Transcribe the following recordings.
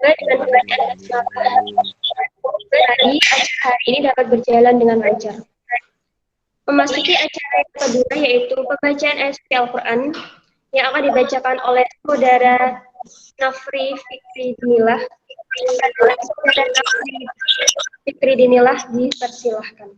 Dengan pembacaan basmalah tadi, acara hari ini dapat berjalan dengan lancar. Memasuki acara yang kedua yaitu pembacaan ayat suci Al-Quran yang akan dibacakan oleh Saudara Nafri Fikri Dinillah. Saudara Nafri Fikri Dinillah dipersilahkan.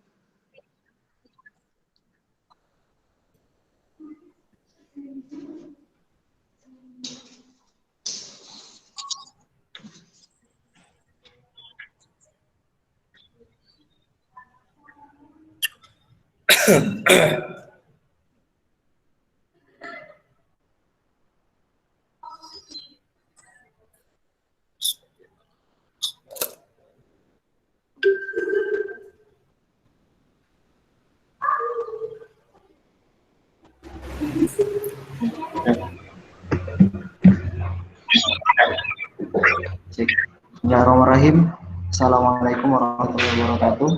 Bismillahirrahmanirrahim. Assalamualaikum warahmatullahi wabarakatuh.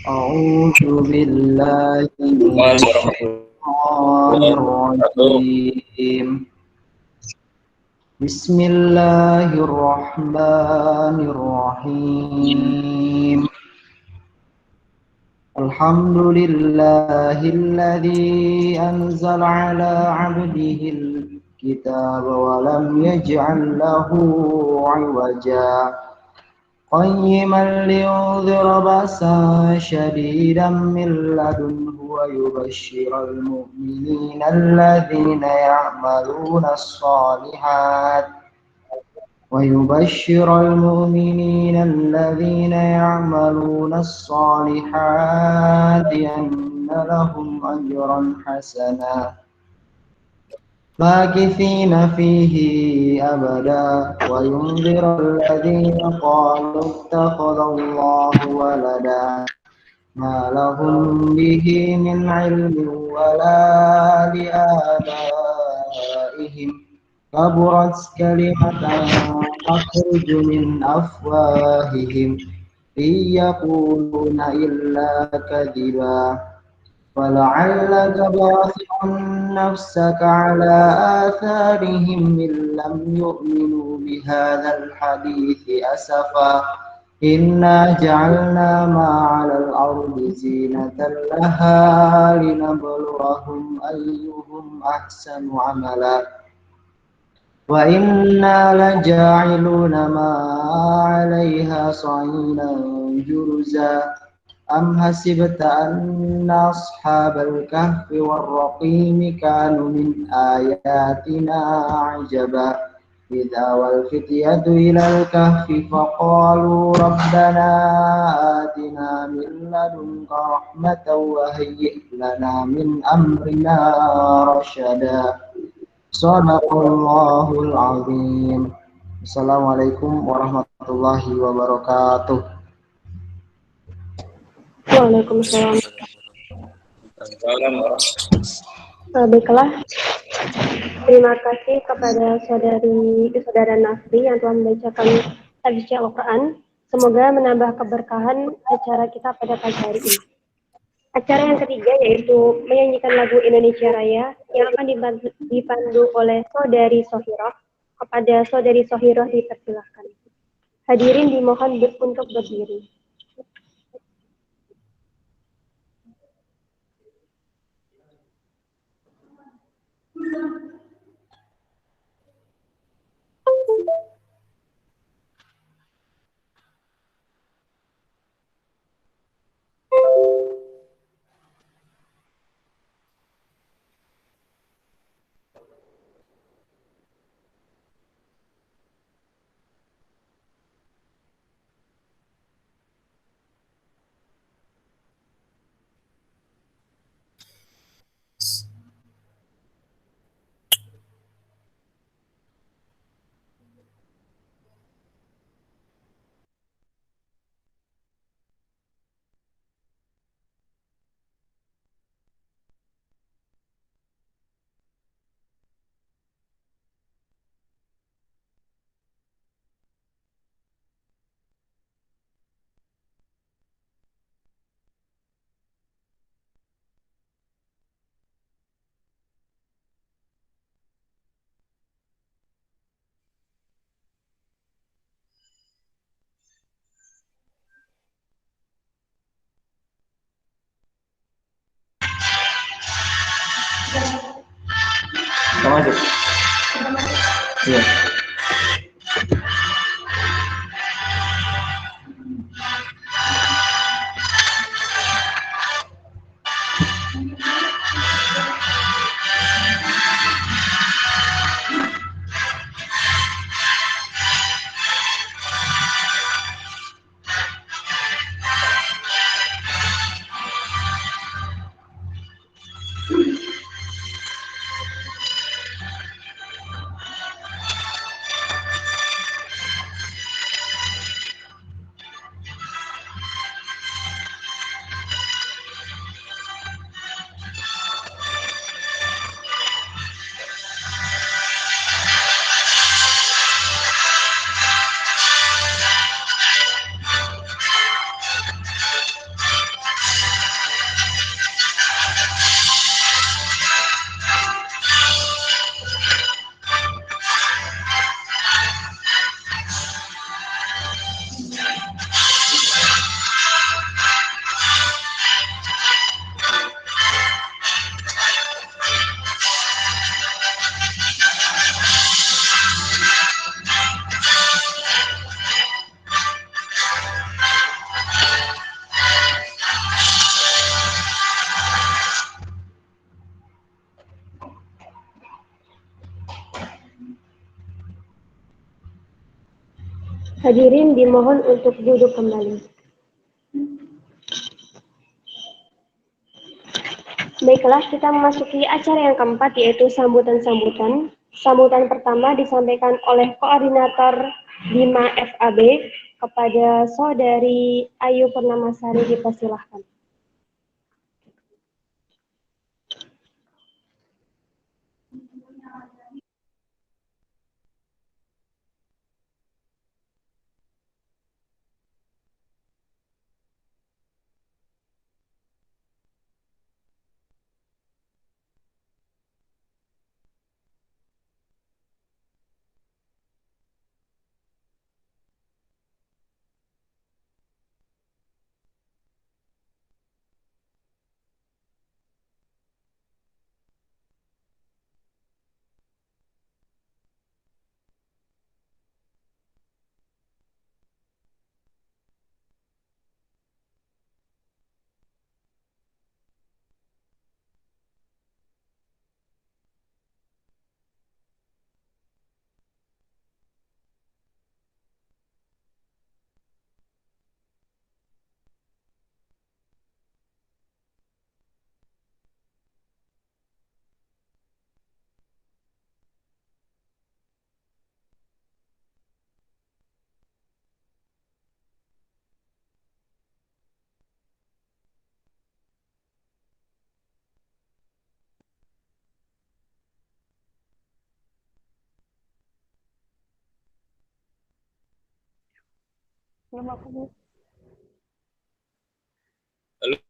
A'udzu billahi minasyaitonir rajim. Bismillahirrahmanirrahim. Alhamdulillahilladzi anzala 'ala 'abdihil kitaba wa lam yaj'al lahu 'iwaja qayyiman liyunzira ba'san shadidan min ladunhu wa yubashshiral mu'minina alladzina ya'maluna as-solihat ويبشر المؤمنين الذين يعملون الصالحات أن لهم أجرا حسنا ماكثين فيه أبدا وينذر الذين قالوا اتخذ الله ولدا ما لهم به من علم ولا لآبائهم كبرت كلمة تخرج من أفواههم إن يقولون إلا كذبا فلعلك باخع نفسك على آثارهم إن لم يؤمنوا بهذا الحديث أسفا إنا جعلنا ما على الأرض زينة لها لنبلوهم أيهم أحسن عملا وإنا لجاعلون ما عليها صعيدا جرزا أم حسبت أن أصحاب الكهف والرقيم كانوا من آياتنا عجبا إذا والفتية إلى الكهف فقالوا ربنا آتنا من لدنك رحمة وهيئ لنا من أمرنا رشدا Sadaqallahul azim. Assalamualaikum warahmatullahi wabarakatuh. Waalaikumsalam. Baiklah, terima kasih kepada saudara Nafri yang telah membacakan ayat suci Al-Quran. Semoga menambah keberkahan acara kita pada pagi hari ini. Acara yang ketiga yaitu menyanyikan lagu Indonesia Raya yang akan dipandu oleh Saudari Sohiroh. Kepada Saudari Sohiroh dipersilahkan. Hadirin dimohon untuk berdiri. lanjut. Iya. Hadirin dimohon untuk duduk kembali. Baiklah, kita memasuki acara yang keempat, yaitu sambutan-sambutan. Sambutan pertama disampaikan oleh Koordinator Bima FAB kepada Saudari Ayu Purnamasari, dipersilahkan.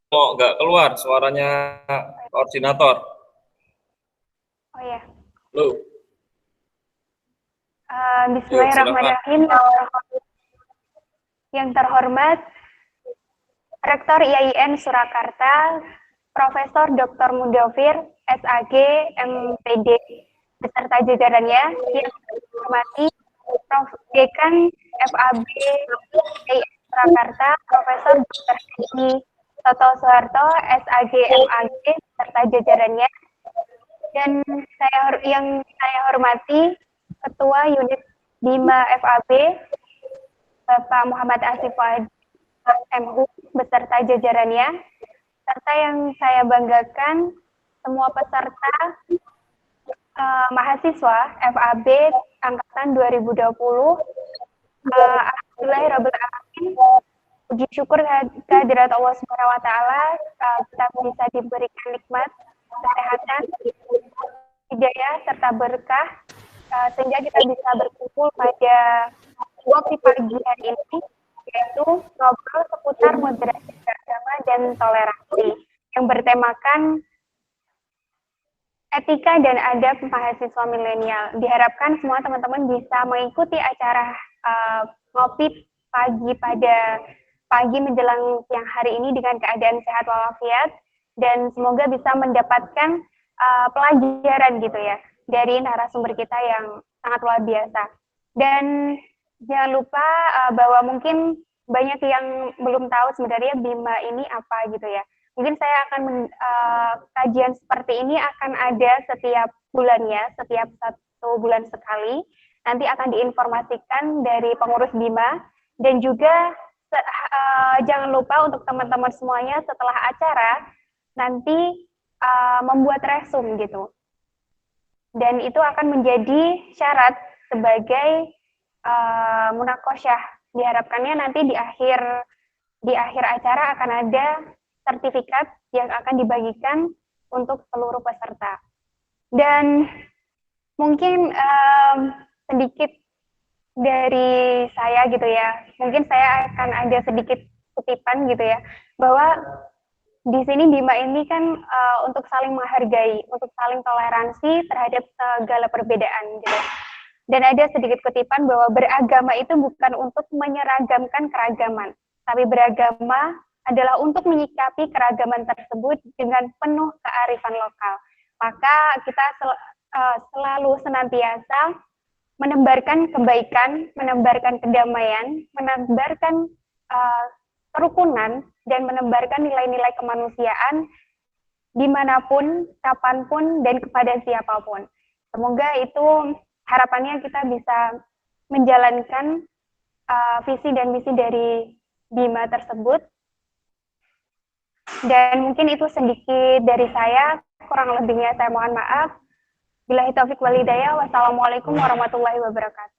Kok nggak keluar suaranya koordinator? Oh ya. Loh. Bismillahirrahmanirrahim. Yang terhormat Rektor IAIN Surakarta, Profesor Dr. Mudofir, SAG, MPD, beserta jajarannya, yang dihormati Prof. Dekan FAB IAIN Surakarta, Profesor Dr. Edi Toto Soeharto, SAG, MAG, beserta jajarannya, dan yang saya hormati Ketua Unit Bima FAB, Bapak Muhammad Asif Wahid, MU, beserta jajarannya, serta yang saya banggakan semua peserta mahasiswa FAB angkatan 2020. Alhamdulillahirrabbilalamin, puji syukur kehadirat Allah Subhanahu wa taala, kita bisa diberikan nikmat kesehatan, hidayah serta berkah, sehingga kita bisa berkumpul pada ngopi pagi hari ini, yaitu ngobrol seputar moderasi beragama dan toleransi yang bertemakan etika dan adab mahasiswa milenial. Diharapkan semua teman-teman bisa mengikuti acara ngopi pagi pada pagi menjelang siang hari ini dengan keadaan sehat walafiat, dan semoga bisa mendapatkan pelajaran gitu ya, dari narasumber kita yang sangat luar biasa. Dan jangan lupa bahwa mungkin banyak yang belum tahu sebenarnya BIMA ini apa gitu ya. Mungkin saya akan kajian seperti ini akan ada setiap bulannya, setiap 1 bulan sekali. Nanti akan diinformasikan dari pengurus BIMA, dan juga jangan lupa untuk teman-teman semuanya setelah acara nanti membuat resume gitu. Dan itu akan menjadi syarat sebagai munakosyah. Diharapkannya nanti di akhir acara akan ada sertifikat yang akan dibagikan untuk seluruh peserta. Dan mungkin sedikit dari saya gitu ya, mungkin saya akan ada sedikit kutipan gitu ya, bahwa di sini BIMA ini kan untuk saling menghargai, untuk saling toleransi terhadap segala perbedaan gitu. Dan ada sedikit kutipan bahwa beragama itu bukan untuk menyeragamkan keragaman, tapi beragama adalah untuk menyikapi keragaman tersebut dengan penuh kearifan lokal. Maka kita selalu senantiasa menebarkan kebaikan, menebarkan kedamaian, menebarkan kerukunan, dan menebarkan nilai-nilai kemanusiaan dimanapun, kapanpun, dan kepada siapapun. Semoga itu harapannya kita bisa menjalankan visi dan misi dari BIMA tersebut. Dan mungkin itu sedikit dari saya, kurang lebihnya saya mohon maaf. Billahi taufiq wal hidayah. Wassalamualaikum warahmatullahi wabarakatuh.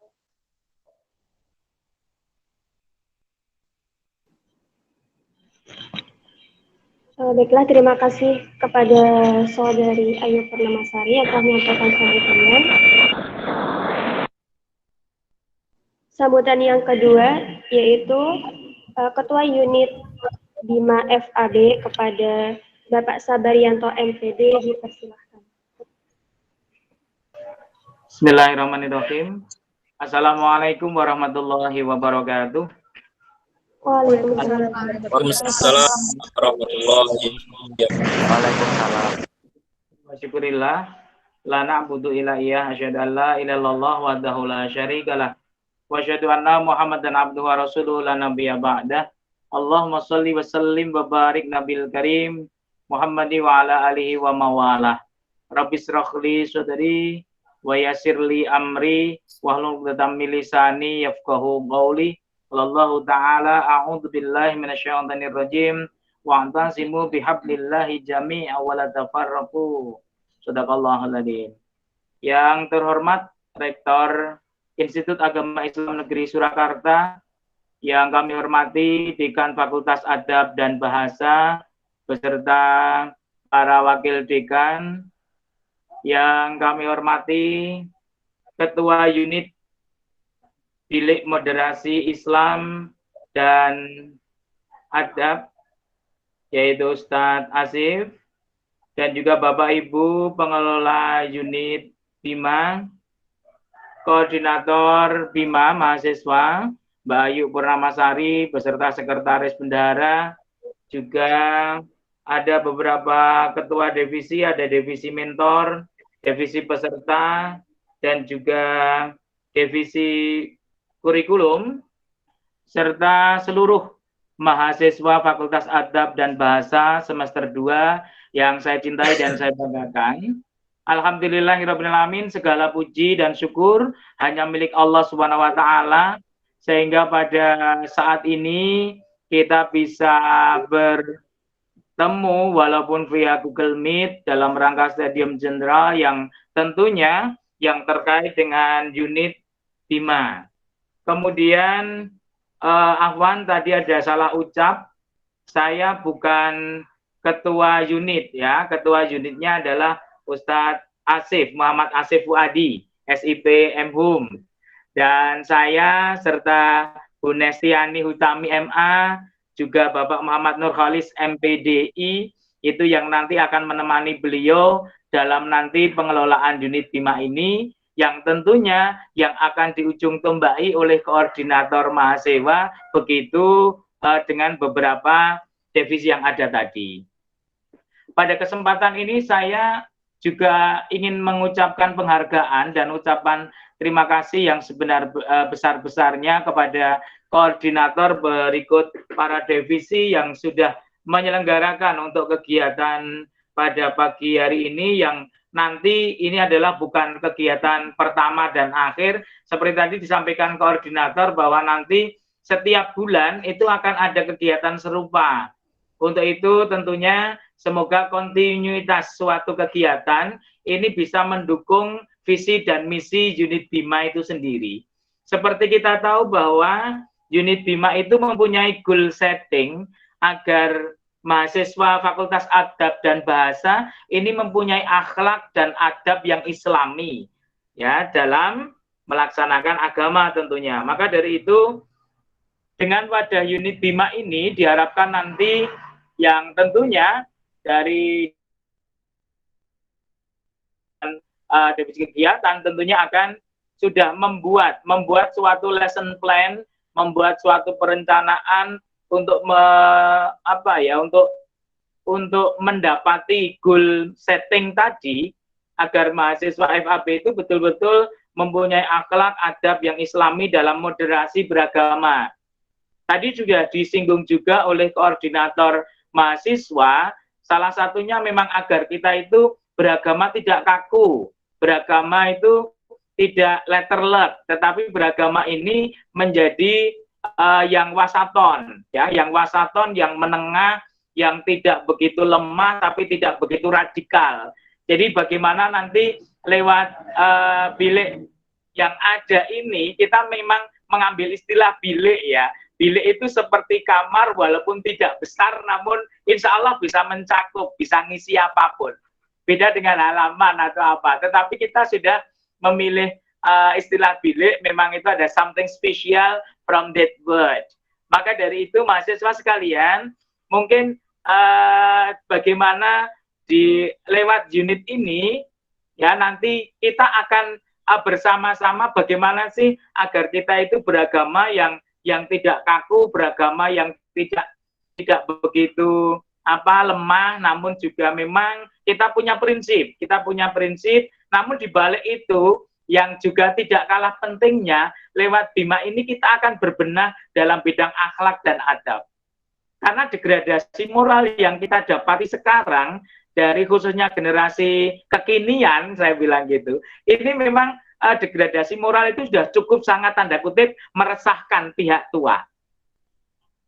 Baiklah, terima kasih kepada Saudari Ayu Purnamasari yang telah menyampaikan sambutannya. Sambutan yang kedua yaitu Ketua Unit BIMA FAB kepada Bapak Sabarianto MPD, dipersilahkan. Bismillahirrahmanirrahim. Assalamualaikum warahmatullahi wabarakatuh. Waalaikumsalam. Waalaikumsalam warahmatullahi wabarakatuh. Waalaikumsalam. Wasyukurillah. La na'budu illa iyyah, asyhadu an la ilaha illallah wahdahu la syarikalah. Wa asyhadu anna Muhammadan abduhu wa rasuluhu la nabiyya ba'dah. Allahumma shalli wa sallim wa barik nabil karim Muhammadi wa ala alihi wa mawalah. Rabbis rakhli sadri wa yassirli amri wahlul 'uqdatam min lisani yafqahu qawli. Wallahu ta'ala a'udzu billahi minasyaitonir rajim wa antasimu bihablillahi jami'a wa la tafarraqu. Shadaqallahul adzim. Yang terhormat Rektor Institut Agama Islam Negeri Surakarta, yang kami hormati Dekan Fakultas Adab dan Bahasa beserta para wakil dekan, yang kami hormati Ketua Unit Bilik Moderasi Islam dan Adab, yaitu Ustadz Asif, dan juga Bapak Ibu pengelola unit BIMA, koordinator BIMA mahasiswa, Mbak Ayu Purnamasari beserta sekretaris bendahara, juga ada beberapa ketua divisi, ada divisi mentor, divisi peserta, dan juga divisi kurikulum, serta seluruh mahasiswa Fakultas Adab dan Bahasa semester 2 yang saya cintai dan saya banggakan. Alhamdulillahirrahmanirrahim, segala puji dan syukur hanya milik Allah Subhanahu wa Ta'ala, sehingga pada saat ini kita bisa bertemu walaupun via Google Meet dalam rangka Stadium Jenderal yang tentunya yang terkait dengan unit BIMA. Kemudian Ahwan tadi ada salah ucap, saya bukan ketua unit ya, ketua unitnya adalah Ustadz Asif, Muhammad Asif Fuadi, SIP MHUM. Dan saya serta Bu Nestiani Hutami MA, juga Bapak Muhammad Nurkhalis MPDI, itu yang nanti akan menemani beliau dalam nanti pengelolaan unit BIMA ini, yang tentunya yang akan diujung tombai oleh koordinator mahasiswa, begitu dengan beberapa divisi yang ada tadi. Pada kesempatan ini saya juga ingin mengucapkan penghargaan dan ucapan terima kasih yang besar-besarnya kepada koordinator berikut para divisi yang sudah menyelenggarakan untuk kegiatan pada pagi hari ini, yang nanti ini adalah bukan kegiatan pertama dan akhir. Seperti tadi disampaikan koordinator bahwa nanti setiap bulan itu akan ada kegiatan serupa. Untuk itu tentunya semoga kontinuitas suatu kegiatan ini bisa mendukung visi dan misi unit BIMA itu sendiri. Seperti kita tahu bahwa unit BIMA itu mempunyai goal setting agar mahasiswa Fakultas Adab dan Bahasa ini mempunyai akhlak dan adab yang islami ya dalam melaksanakan agama tentunya. Maka dari itu dengan wadah unit BIMA ini diharapkan nanti yang tentunya dari divisi kegiatan tentunya akan sudah membuat suatu lesson plan, membuat suatu perencanaan untuk untuk mendapati goal setting tadi agar mahasiswa FAB itu betul-betul mempunyai akhlak adab yang islami dalam moderasi beragama. Tadi juga disinggung juga oleh koordinator mahasiswa, salah satunya memang agar kita itu beragama tidak kaku, beragama itu tidak letterlek, tetapi beragama ini menjadi yang wasaton, ya, yang wasaton, yang menengah, yang tidak begitu lemah tapi tidak begitu radikal. Jadi bagaimana nanti lewat bilik yang ada ini kita memang mengambil istilah bilik ya. Bilik itu seperti kamar walaupun tidak besar namun insya Allah bisa mencakup, bisa ngisi apapun. Beda dengan halaman atau apa. Tetapi kita sudah memilih istilah bilik, memang itu ada something special from that word. Maka dari itu mahasiswa sekalian, mungkin bagaimana di lewat unit ini, ya nanti kita akan bersama-sama bagaimana sih agar kita itu beragama yang tidak kaku, beragama yang tidak begitu lemah, namun juga memang kita punya prinsip, namun di balik itu yang juga tidak kalah pentingnya, lewat BIMA ini kita akan berbenah dalam bidang akhlak dan adab. Karena degradasi moral yang kita dapati sekarang dari khususnya generasi kekinian, saya bilang gitu, ini memang degradasi moral itu sudah cukup sangat tanda kutip meresahkan pihak tua.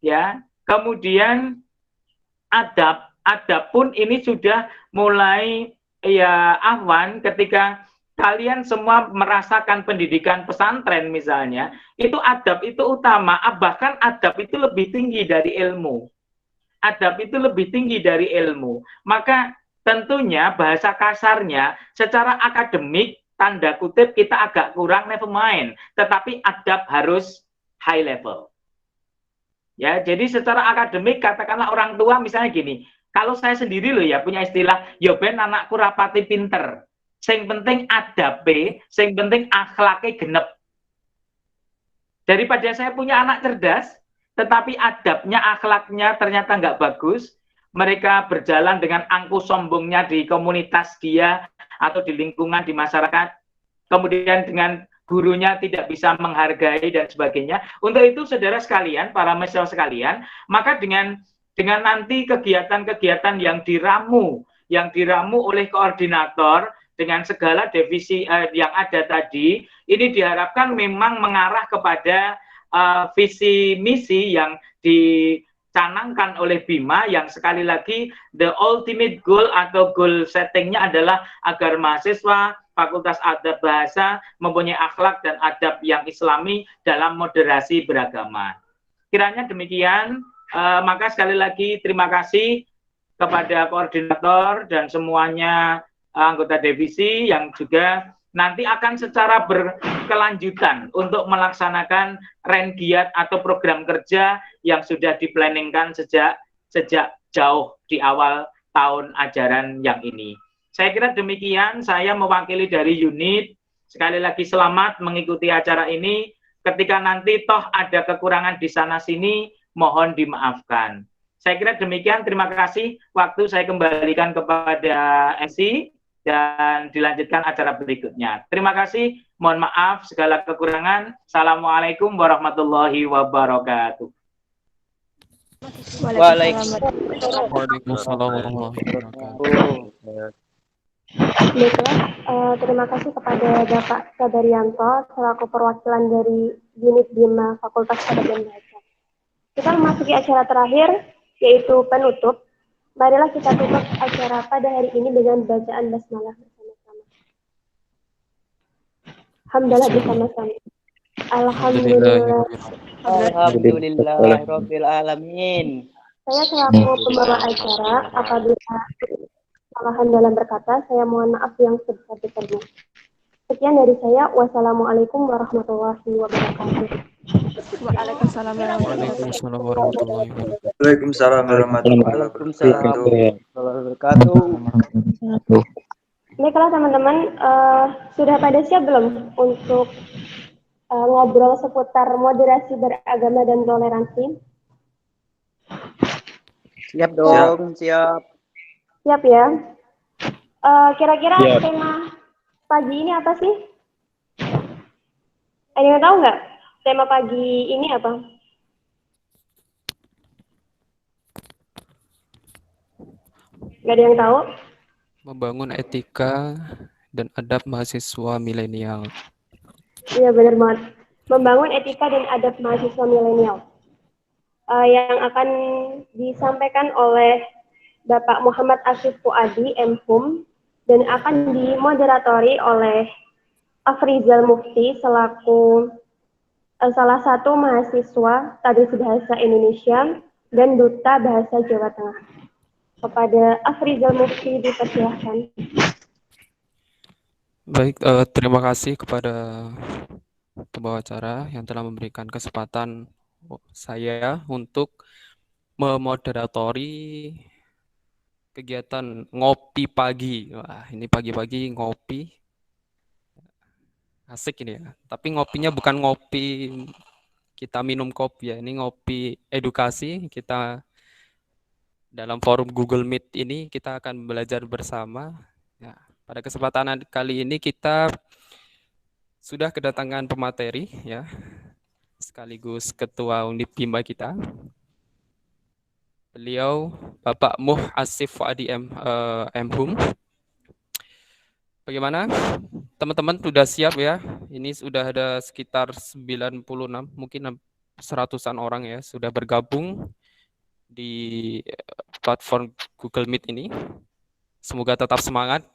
Ya, kemudian adab pun ini sudah mulai ya ahwan ketika kalian semua merasakan pendidikan pesantren misalnya, itu adab itu utama, bahkan adab itu lebih tinggi dari ilmu. Adab itu lebih tinggi dari ilmu. Maka tentunya bahasa kasarnya secara akademik tanda kutip kita agak kurang, never mind, tetapi adab harus high level. Ya, jadi secara akademik katakanlah orang tua misalnya gini, kalau saya sendiri loh ya punya istilah, yo ben anakku rapati pinter. Sing penting adabe, sing penting akhlaknya genep. Daripada saya punya anak cerdas, tetapi adabnya, akhlaknya ternyata nggak bagus, mereka berjalan dengan angku sombongnya di komunitas dia atau di lingkungan di masyarakat, kemudian dengan gurunya tidak bisa menghargai dan sebagainya. Untuk itu saudara sekalian, para mahasiswa sekalian, maka dengan nanti kegiatan-kegiatan yang diramu oleh koordinator dengan segala divisi yang ada tadi, ini diharapkan memang mengarah kepada visi misi yang dicanangkan oleh BIMA, yang sekali lagi the ultimate goal atau goal settingnya adalah agar mahasiswa Fakultas Adab Bahasa mempunyai akhlak dan adab yang islami dalam moderasi beragama. Kiranya demikian, maka sekali lagi terima kasih kepada koordinator dan semuanya anggota divisi yang juga nanti akan secara berkelanjutan untuk melaksanakan rengiat atau program kerja yang sudah diplanningkan sejak jauh di awal tahun ajaran yang ini. Saya kira demikian, saya mewakili dari unit. Sekali lagi selamat mengikuti acara ini. Ketika nanti toh ada kekurangan di sana-sini, mohon dimaafkan. Saya kira demikian, terima kasih. Waktu saya kembalikan kepada MC. dan dilanjutkan acara berikutnya. Terima kasih, mohon maaf segala kekurangan. Assalamualaikum warahmatullahi wabarakatuh. Waalaikumsalam warahmatullahi wabarakatuh. Baiklah, terima kasih kepada Bapak Sadarianto selaku perwakilan dari unit Bima Fakultas Adab dan Bahasa. Kita memasuki acara terakhir, yaitu penutup. Marilah kita tutup acara pada hari ini dengan bacaan basmalah bersama-sama. Alhamdulillah bersama-sama. Alhamdulillah. Alhamdulillahirabbil alamin. Saya selaku pembawa acara, apabila kesalahan dalam berkata, saya mohon maaf yang sebesar-besarnya. Sekian dari saya. Wassalamualaikum warahmatullahi wabarakatuh. Waalaikumsalam warahmatullahi wabarakatuh. Waalaikumsalam warahmatullahi wabarakatuh. Baiklah teman-teman, sudah pada siap belum untuk ngobrol seputar moderasi beragama dan toleransi? Siap dong, siap. Siap ya. Kira-kira tema pagi ini apa sih? Ada yang tahu nggak? Tema pagi ini apa? Nggak ada yang tahu? Membangun etika dan adab mahasiswa milenial. Iya benar banget. Membangun etika dan adab mahasiswa milenial. Yang akan disampaikan oleh Bapak Muhammad Asif Fuadi, M.Hum, dan akan dimoderatori oleh Afrizal Mufti selaku salah satu mahasiswa Tadris Bahasa Indonesia dan Duta Bahasa Jawa Tengah. Kepada Afrizal Mufti dipersilahkan. Baik, terima kasih kepada pembawa acara yang telah memberikan kesempatan saya untuk memoderatori kegiatan ngopi pagi. Wah, ini pagi-pagi ngopi. Asik ini ya. Tapi ngopinya bukan ngopi kita minum kopi ya. Ini ngopi edukasi. Kita dalam forum Google Meet ini kita akan belajar bersama. Ya, pada kesempatan kali ini kita sudah kedatangan pemateri ya. Sekaligus ketua unit Bima kita. Beliau Bapak Muh Asif Fuadi M.Hum. Bagaimana? Teman-teman sudah siap ya? Ini sudah ada sekitar 96, mungkin 100-an orang ya sudah bergabung di platform Google Meet ini. Semoga tetap semangat.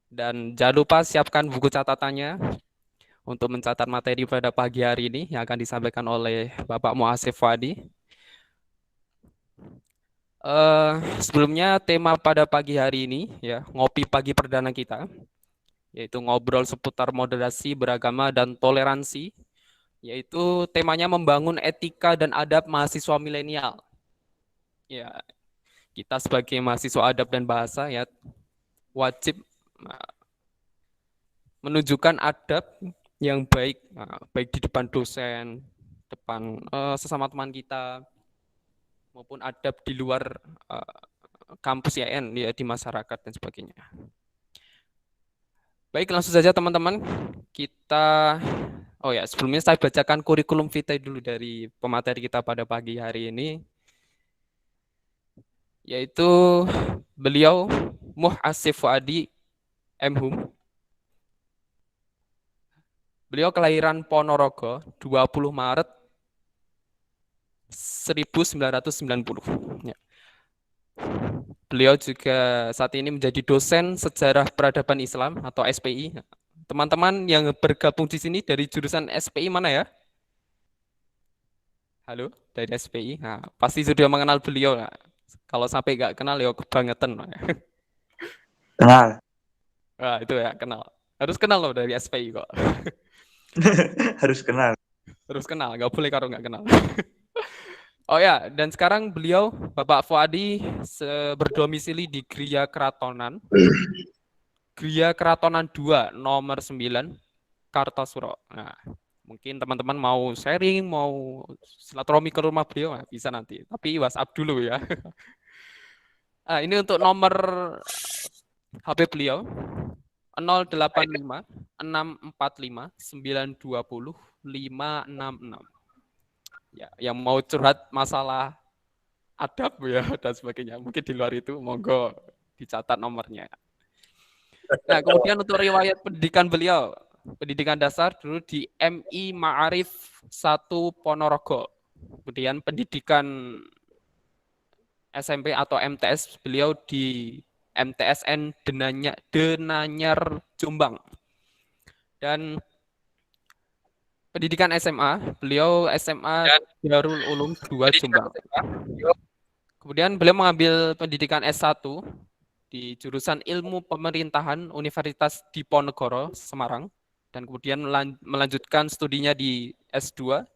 Dan jangan lupa siapkan buku catatannya untuk mencatat materi pada pagi hari ini yang akan disampaikan oleh Bapak Muh Asif Fuadi. Sebelumnya tema pada pagi hari ini ya, ngopi pagi perdana kita, yaitu ngobrol seputar moderasi beragama dan toleransi, yaitu temanya membangun etika dan adab mahasiswa milenial. Ya, kita sebagai mahasiswa adab dan bahasa ya wajib menunjukkan adab yang baik, baik di depan dosen, depan sesama teman kita, maupun adab di luar kampus IAIN ya, di masyarakat dan sebagainya. Baik, langsung saja teman-teman. Sebelumnya saya bacakan kurikulum vitae dulu dari pemateri kita pada pagi hari ini, yaitu beliau Muh Asif Fuadi M.Hum. Beliau kelahiran Ponorogo 20 Maret 1990. Ya. Beliau juga saat ini menjadi dosen Sejarah Peradaban Islam atau SPI. Teman-teman yang bergabung di sini dari jurusan SPI mana ya? Halo, dari SPI. Nah, pasti sudah mengenal beliau. Nah, kalau sampai nggak kenal ya kebangetan. Kenal. Nah, itu ya kenal. Harus kenal loh dari SPI kok. Harus kenal. Harus kenal, nggak boleh kalau nggak kenal. Oh ya, dan sekarang beliau Bapak Fuadi berdomisili di Gria Keratonan. Gria Keratonan 2 nomor 9 Kartosuro. Nah, mungkin teman-teman mau sharing, mau silaturahmi ke rumah beliau, nah, bisa nanti. Tapi WhatsApp dulu ya. Nah, ini untuk nomor HP beliau 085 645 920 566. Ya, yang mau curhat masalah adab ya dan sebagainya. Mungkin di luar itu monggo dicatat nomornya. Nah, kemudian untuk riwayat pendidikan beliau, pendidikan dasar dulu di MI Ma'arif 1 Ponorogo. Kemudian pendidikan SMP atau MTS beliau di MTSN Denanyar Jombang. Dan pendidikan SMA, beliau SMA Darul Ulum 2 Jombang. Kemudian beliau mengambil pendidikan S1 di jurusan Ilmu Pemerintahan Universitas Diponegoro, Semarang. Dan kemudian melanjutkan studinya di S2,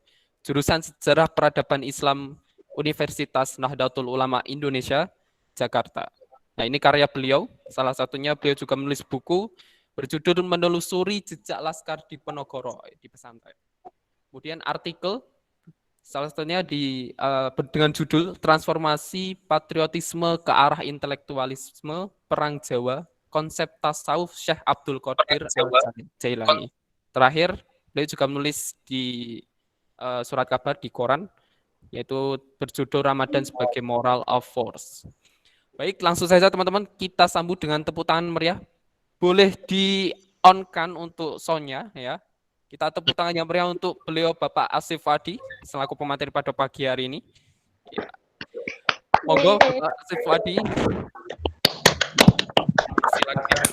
jurusan Sejarah Peradaban Islam Universitas Nahdlatul Ulama Indonesia, Jakarta. Nah, ini karya beliau. Salah satunya beliau juga menulis buku berjudul Menelusuri Jejak Laskar Diponegoro di pesantren. Kemudian artikel salah satunya dengan judul Transformasi Patriotisme ke Arah Intelektualisme Perang Jawa, Konsep Tasawuf Syekh Abdul Qadir Al-Jailani. Terakhir, beliau juga menulis di surat kabar di koran, yaitu berjudul Ramadan sebagai Moral of Force. Baik, langsung saja teman-teman, kita sambut dengan tepuk tangan meriah. Boleh di-on-kan untuk soundnya ya. Kita tepuk tangan yang meriah untuk beliau Bapak Asif Wadi selaku pemateri pada pagi hari ini. Ya. Monggo Bapak Asif Wadi. Silakan.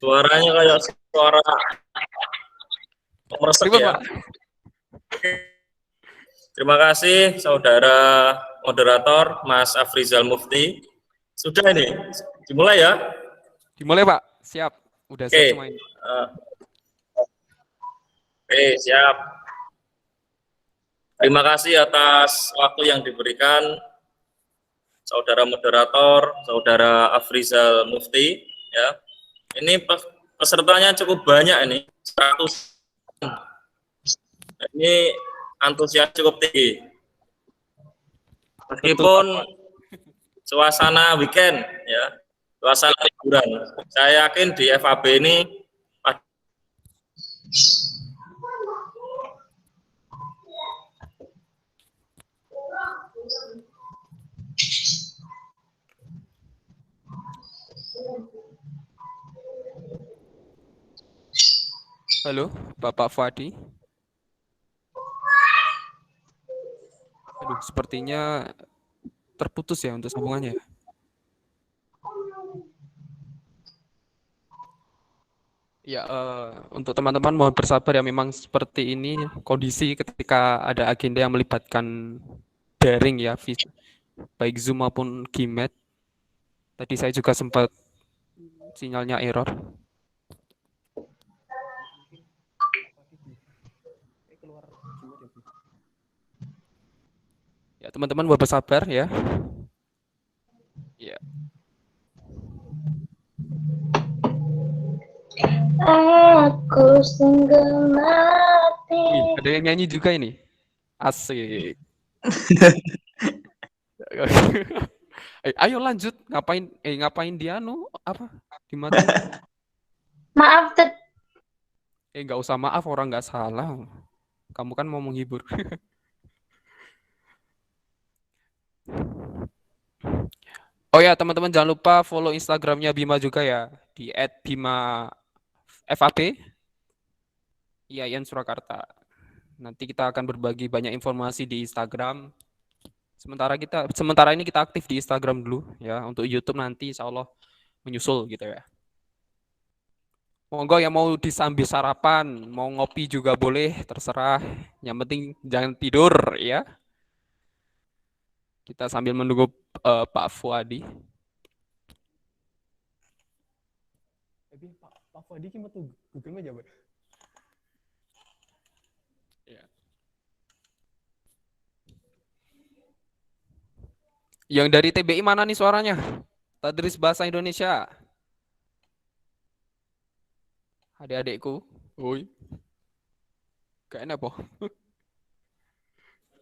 Suaranya kayak suara meresek ya. Terima kasih saudara moderator Mas Afrizal Mufti. Sudah ini dimulai ya? Dimulai Pak, siap. Udah siap semua ini. Oke, siap. Terima kasih atas waktu yang diberikan saudara moderator, saudara Afrizal Mufti. Ya, ini pesertanya cukup banyak ini, 100. Ini antusias cukup tinggi. Meskipun suasana weekend, ya, suasana liburan. Saya yakin di FAB ini Halo, Bapak Fadi. Aduh, sepertinya terputus ya untuk sambungannya. Ya, untuk teman-teman mohon bersabar ya, memang seperti ini kondisi ketika ada agenda yang melibatkan daring ya, baik Zoom maupun Gmeet. Tadi saya juga sempat sinyalnya error. Ya, teman-teman mohon bersabar ya. Ya. Aku sungguh mati. Ada yang nyanyi juga ini. Asik. Ayo lanjut, ngapain dia apa? Dimatiin. Maaf, Nggak usah maaf, orang nggak salah. Kamu kan mau menghibur. Oh ya, teman-teman jangan lupa follow Instagramnya Bima juga ya, di @bimafab. IAIN Surakarta. Nanti kita akan berbagi banyak informasi di Instagram. Sementara ini kita aktif di Instagram dulu ya. Untuk YouTube nanti insya Allah menyusul gitu ya. Monggo yang mau disambil sarapan, mau ngopi juga boleh, terserah. Yang penting jangan tidur ya. Kita sambil menunggu Pak Fuadi. Pak Fuadi ki metu Google aja, Pak. Ya. Yang dari TBI mana nih suaranya? Tadris Bahasa Indonesia. Adik-adikku. Oi. Gak enak, po.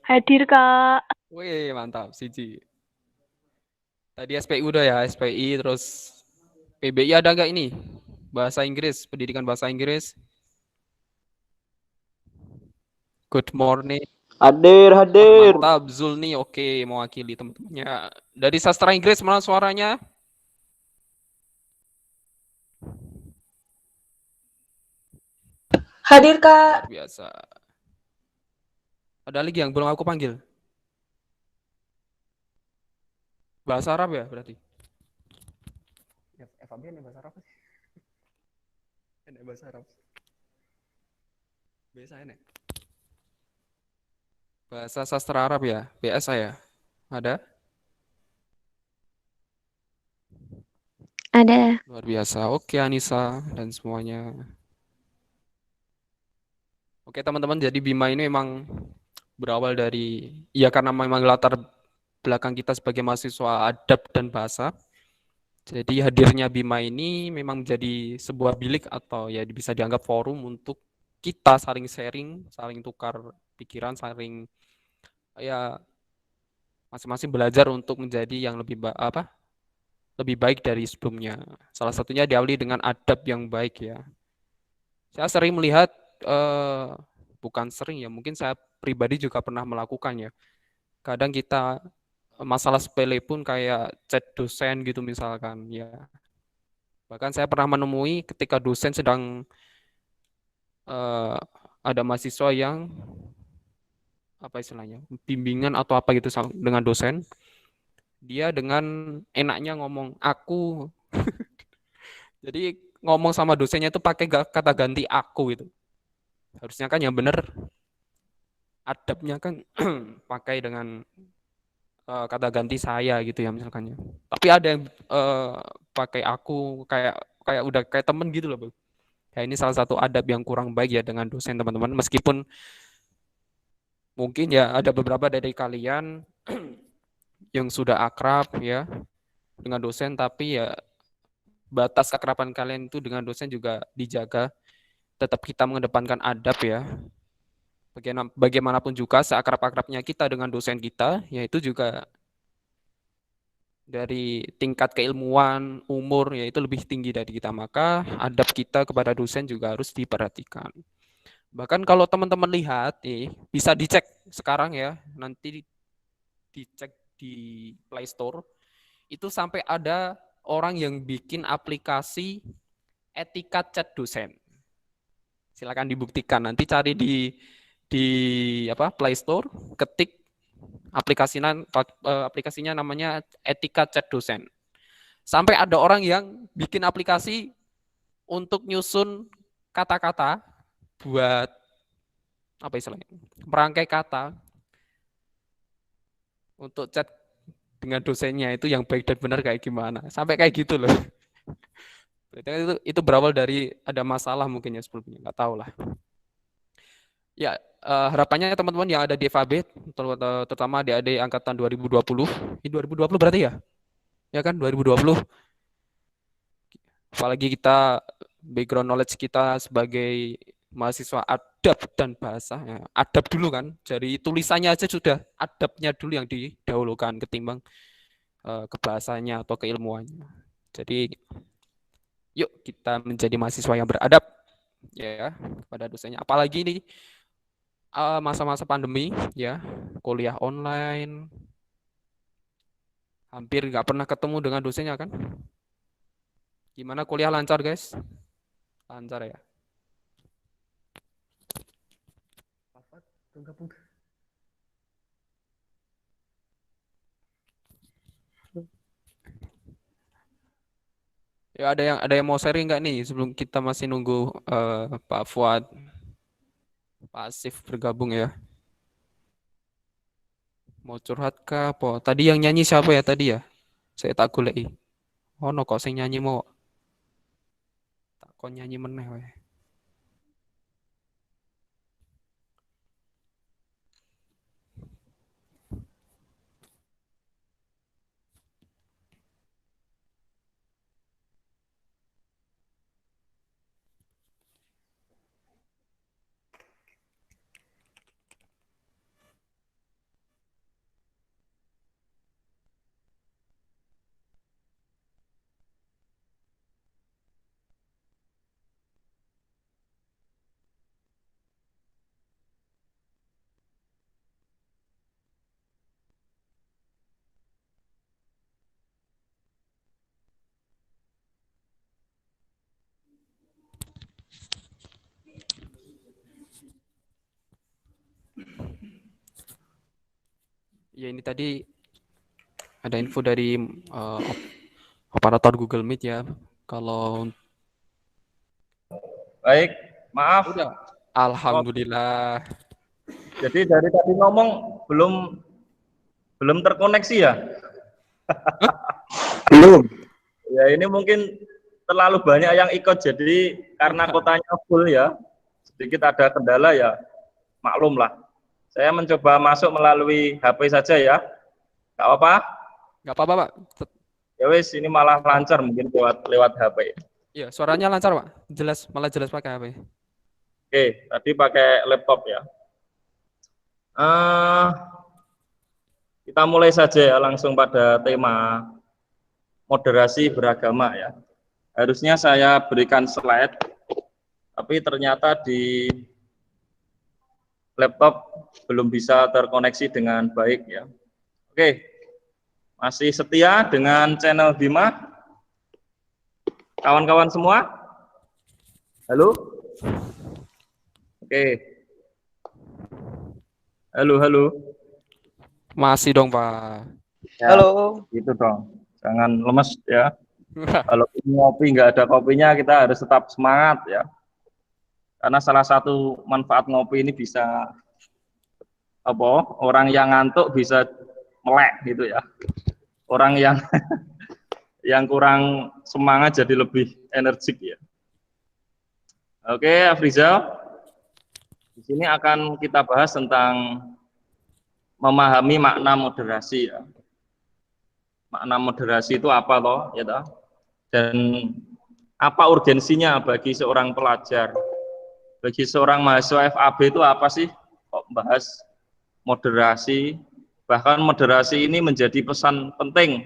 Hadir, Kak. Wih, mantap, Siji. Tadi SPI udah ya, SPI, terus PBI ada nggak ini? Bahasa Inggris, pendidikan bahasa Inggris. Good morning. Hadir, Wah, hadir. mantap, Zulni, oke, mewakili teman-temannya. Dari sastra Inggris, mana suaranya? Hadir, Kak. Luar biasa. Ada lagi yang belum aku panggil? Bahasa Arab ya berarti? FAB ini bahasa Arab sih? Ini bahasa Arab. Biasa ini. Bahasa sastra Arab ya? BS saya. Ada? Ada. Luar biasa. Oke, Anissa dan semuanya. Oke, teman-teman, jadi Bima ini memang berawal dari, ya karena memang latar belakang kita sebagai mahasiswa adab dan bahasa. Jadi hadirnya Bima ini memang menjadi sebuah bilik atau ya bisa dianggap forum untuk kita saling sharing, saling tukar pikiran, saling ya masing-masing belajar untuk menjadi yang lebih baik dari sebelumnya. Salah satunya diawali dengan adab yang baik ya. Saya sering melihat bukan sering ya, mungkin saya pribadi juga pernah melakukannya. Kadang kita masalah sepele pun kayak chat dosen gitu misalkan ya. Bahkan saya pernah menemui ketika dosen sedang ada mahasiswa yang apa istilahnya bimbingan atau apa gitu dengan dosen, dia dengan enaknya ngomong aku, jadi ngomong sama dosennya itu pakai kata ganti aku gitu. Harusnya kan yang benar adabnya kan pakai dengan kata ganti saya gitu ya misalkan ya. Tapi ada yang pakai aku kayak kayak udah kayak temen gitu loh, Bang. Ya ini salah satu adab yang kurang baik ya dengan dosen teman-teman. Meskipun mungkin ya ada beberapa dari kalian yang sudah akrab ya dengan dosen, tapi ya batas keakraban kalian itu dengan dosen juga dijaga. Tetap kita mengedepankan adab ya. Bagaimanapun juga seakrab-akrabnya kita dengan dosen kita, yaitu juga dari tingkat keilmuan, umur, yaitu lebih tinggi dari kita. Maka adab kita kepada dosen juga harus diperhatikan. Bahkan kalau teman-teman lihat, bisa dicek sekarang ya, nanti dicek di Play Store, itu sampai ada orang yang bikin aplikasi etika chat dosen. Silakan dibuktikan, nanti cari di Play Store, ketik aplikasinya namanya etika chat dosen. Sampai ada orang yang bikin aplikasi untuk nyusun kata-kata buat apa istilahnya? Merangkai kata untuk chat dengan dosennya itu yang baik dan benar kayak gimana. Sampai kayak gitu loh. Itu berawal dari ada masalah mungkin ya sebelumnya, nggak tahu lah. Ya, harapannya teman-teman yang ada di FAB, terutama di adik angkatan 2020, ini 2020 berarti ya? Ya kan, 2020. Apalagi kita, background knowledge kita sebagai mahasiswa adab dan bahasa, ya, adab dulu kan, dari tulisannya aja sudah adabnya dulu yang didahulukan ketimbang kebahasanya atau keilmuannya. Jadi, yuk kita menjadi mahasiswa yang beradab ya pada dosennya. Apalagi ini masa-masa pandemi ya, kuliah online, hampir nggak pernah ketemu dengan dosennya kan. Gimana kuliah lancar guys? Lancar ya? Ya ada yang mau sharing nggak nih sebelum kita masih nunggu Pak Fuad pasif bergabung ya? Mau curhat kah? Apa? Tadi yang nyanyi siapa ya tadi ya? Saya tak goleki. Oh no kok sing nyanyi mau tak kok nyanyi meneh wae. Ya ini tadi ada info dari operator Google Meet ya. Kalau Baik, maaf. udah, alhamdulillah. Jadi dari tadi ngomong belum terkoneksi ya? Belum. Ya ini mungkin terlalu banyak yang ikut, jadi karena kotanya full ya, sedikit ada kendala ya, maklum lah. Saya mencoba masuk melalui HP saja ya, nggak apa-apa. Nggak apa-apa, Pak. Ya wis, ini malah lancar mungkin lewat HP. Iya, suaranya lancar, Pak. Jelas, malah jelas pakai HP. Oke, tadi pakai laptop ya. Kita mulai saja ya, langsung pada tema moderasi beragama ya. Harusnya saya berikan slide, tapi ternyata di laptop belum bisa terkoneksi dengan baik ya. Oke, masih setia dengan channel Bima? Kawan-kawan semua? Halo? Oke. Halo. Masih dong, Pak. Ya, Halo. gitu dong. Jangan lemes ya. Kalau ngopi nggak ada kopinya, kita harus tetap semangat ya. Karena salah satu manfaat ngopi ini bisa orang yang ngantuk bisa melek gitu ya. Orang yang yang kurang semangat jadi lebih energik ya. Oke, Afrizal. Di sini akan kita bahas tentang memahami makna moderasi ya. Makna moderasi itu apa toh, ya toh? Dan apa urgensinya bagi seorang pelajar? Bagi seorang mahasiswa FAB itu apa sih kok bahas moderasi? Bahkan moderasi ini menjadi pesan penting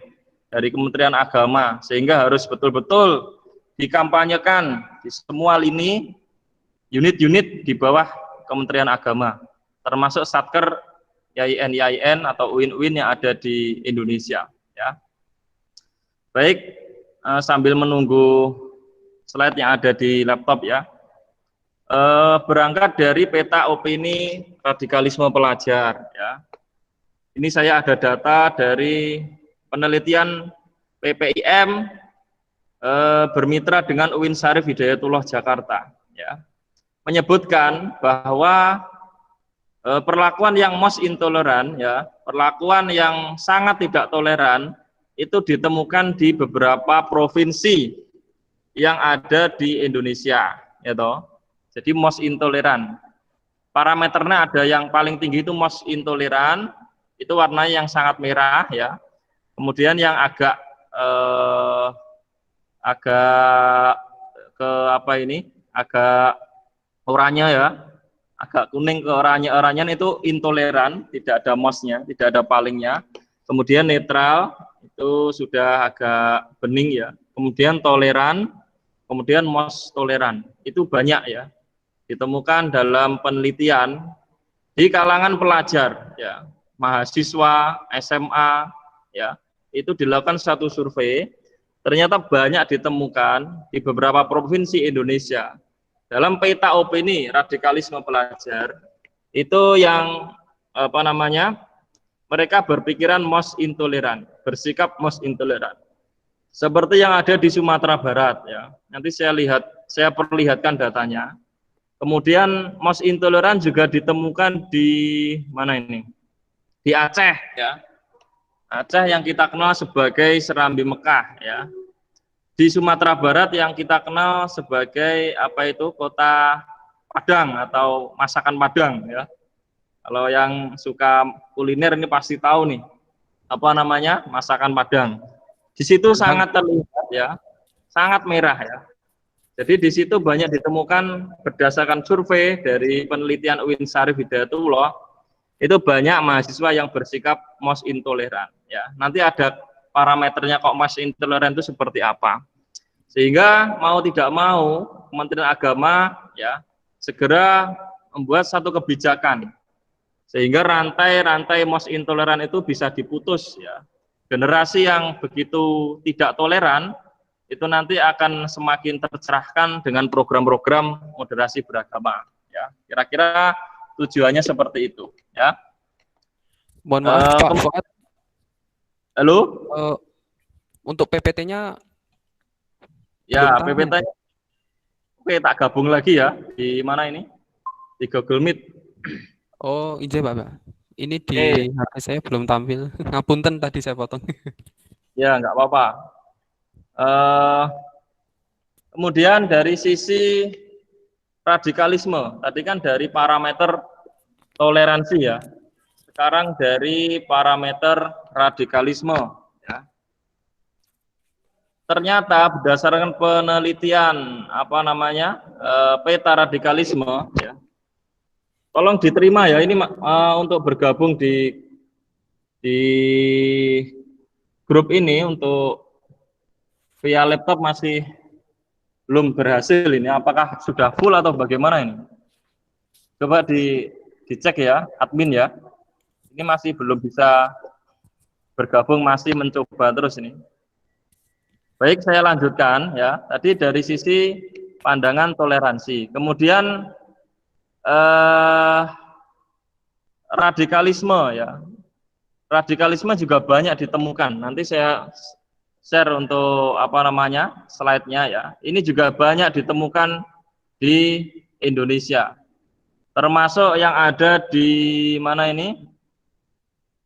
dari Kementerian Agama, sehingga harus betul-betul dikampanyekan di semua lini, unit-unit di bawah Kementerian Agama, termasuk Satker, YIN atau UIN yang ada di Indonesia. Ya. Baik, sambil menunggu slide yang ada di laptop ya, berangkat dari peta opini radikalisme pelajar. Ya. Ini saya ada data dari penelitian PPIM bermitra dengan UIN Syarif Hidayatullah Jakarta. Ya. Menyebutkan bahwa perlakuan yang most intoleran, ya, perlakuan yang sangat tidak toleran itu ditemukan di beberapa provinsi yang ada di Indonesia, ya toh. Jadi most intoleran. Parameternya ada yang paling tinggi itu most intoleran, itu warnanya yang sangat merah, ya. Kemudian yang agak agak oranye ya, agak kuning ke oranye itu intoleran, tidak ada mosnya, tidak ada palingnya. Kemudian netral itu sudah agak bening ya. Kemudian toleran, kemudian mos toleran. Itu banyak ya, ditemukan dalam penelitian di kalangan pelajar ya, mahasiswa SMA ya. Itu dilakukan satu survei, ternyata banyak ditemukan di beberapa provinsi Indonesia. Dalam peta opini radikalisme pelajar itu yang mereka berpikiran most intoleran, bersikap most intoleran. Seperti yang ada di Sumatera Barat ya. Nanti saya perlihatkan datanya. Kemudian most intoleran juga ditemukan di mana ini? Di Aceh ya. Aceh yang kita kenal sebagai Serambi Mekah ya. Di Sumatera Barat yang kita kenal sebagai kota Padang atau masakan Padang ya. Kalau yang suka kuliner ini pasti tahu nih masakan Padang. Di situ sangat terlihat ya, sangat merah ya. Jadi di situ banyak ditemukan berdasarkan survei dari penelitian UIN Syarif Hidayatullah, itu banyak mahasiswa yang bersikap most intoleran ya. Nanti ada parameternya kok most intoleran itu seperti apa. Sehingga mau tidak mau Kementerian Agama ya segera membuat satu kebijakan sehingga rantai-rantai most intoleran itu bisa diputus ya. Generasi yang begitu tidak toleran itu nanti akan semakin tercerahkan dengan program-program moderasi beragama ya. Kira-kira tujuannya seperti itu ya. Mohon maaf Pak Fuad. Halo? Untuk PPT-nya Ya, belum tahu. PPT-nya. Oke, tak gabung lagi ya. Di mana ini? Di Google Meet. Oh, izin Pak. Ini di Oke. HP saya belum tampil. Ngapunten tadi saya potong. Ya, nggak apa-apa. Kemudian dari sisi radikalisme, tadi kan dari parameter toleransi ya. Sekarang dari parameter radikalisme. Ya. Ternyata berdasarkan penelitian peta radikalisme, ya, tolong diterima ya, ini untuk bergabung di grup ini untuk via laptop masih belum berhasil ini. Apakah sudah full atau bagaimana ini? Coba dicek ya, admin ya. Ini masih belum bisa bergabung, masih mencoba terus ini. Baik, saya lanjutkan ya. Tadi dari sisi pandangan toleransi. Kemudian radikalisme ya. Radikalisme juga banyak ditemukan. Nanti saya share untuk slide-nya ya. Ini juga banyak ditemukan di Indonesia. Termasuk yang ada di mana ini?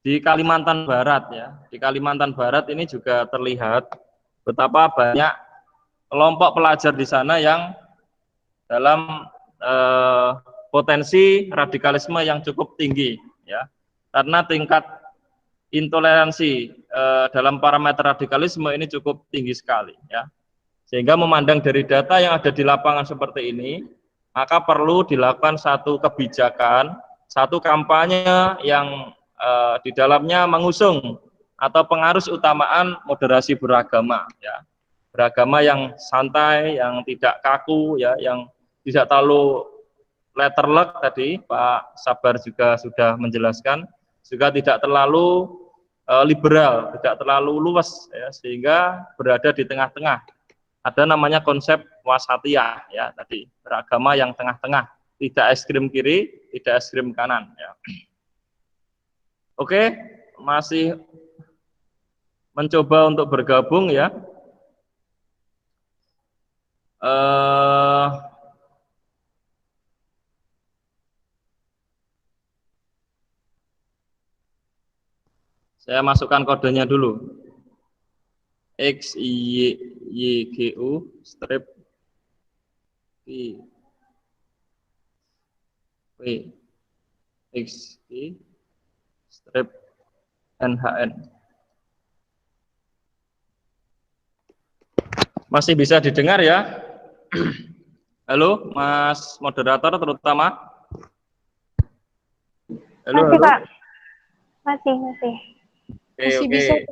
Di Kalimantan Barat ya. Di Kalimantan Barat ini juga terlihat betapa banyak kelompok pelajar di sana yang dalam potensi radikalisme yang cukup tinggi ya. Karena tingkat intoleransi dalam parameter radikalisme ini cukup tinggi sekali ya. Sehingga memandang dari data yang ada di lapangan seperti ini, maka perlu dilakukan satu kebijakan, satu kampanye yang di dalamnya mengusung atau pengarus utamaan moderasi beragama ya. Beragama yang santai, yang tidak kaku ya, yang tidak terlalu letterlek tadi Pak Sabar juga sudah menjelaskan, juga tidak terlalu liberal, tidak terlalu luas ya, sehingga berada di tengah-tengah. Ada namanya konsep wasatiyah ya, tadi beragama yang tengah-tengah, tidak ekstrem kiri, tidak ekstrem kanan ya. Oke, masih mencoba untuk bergabung ya. Saya masukkan kodenya dulu. XYGU strip P XI strip NHN. Masih bisa didengar ya? Halo, Mas moderator terutama. Halo, masih, halo. Pak. Masih. Oke.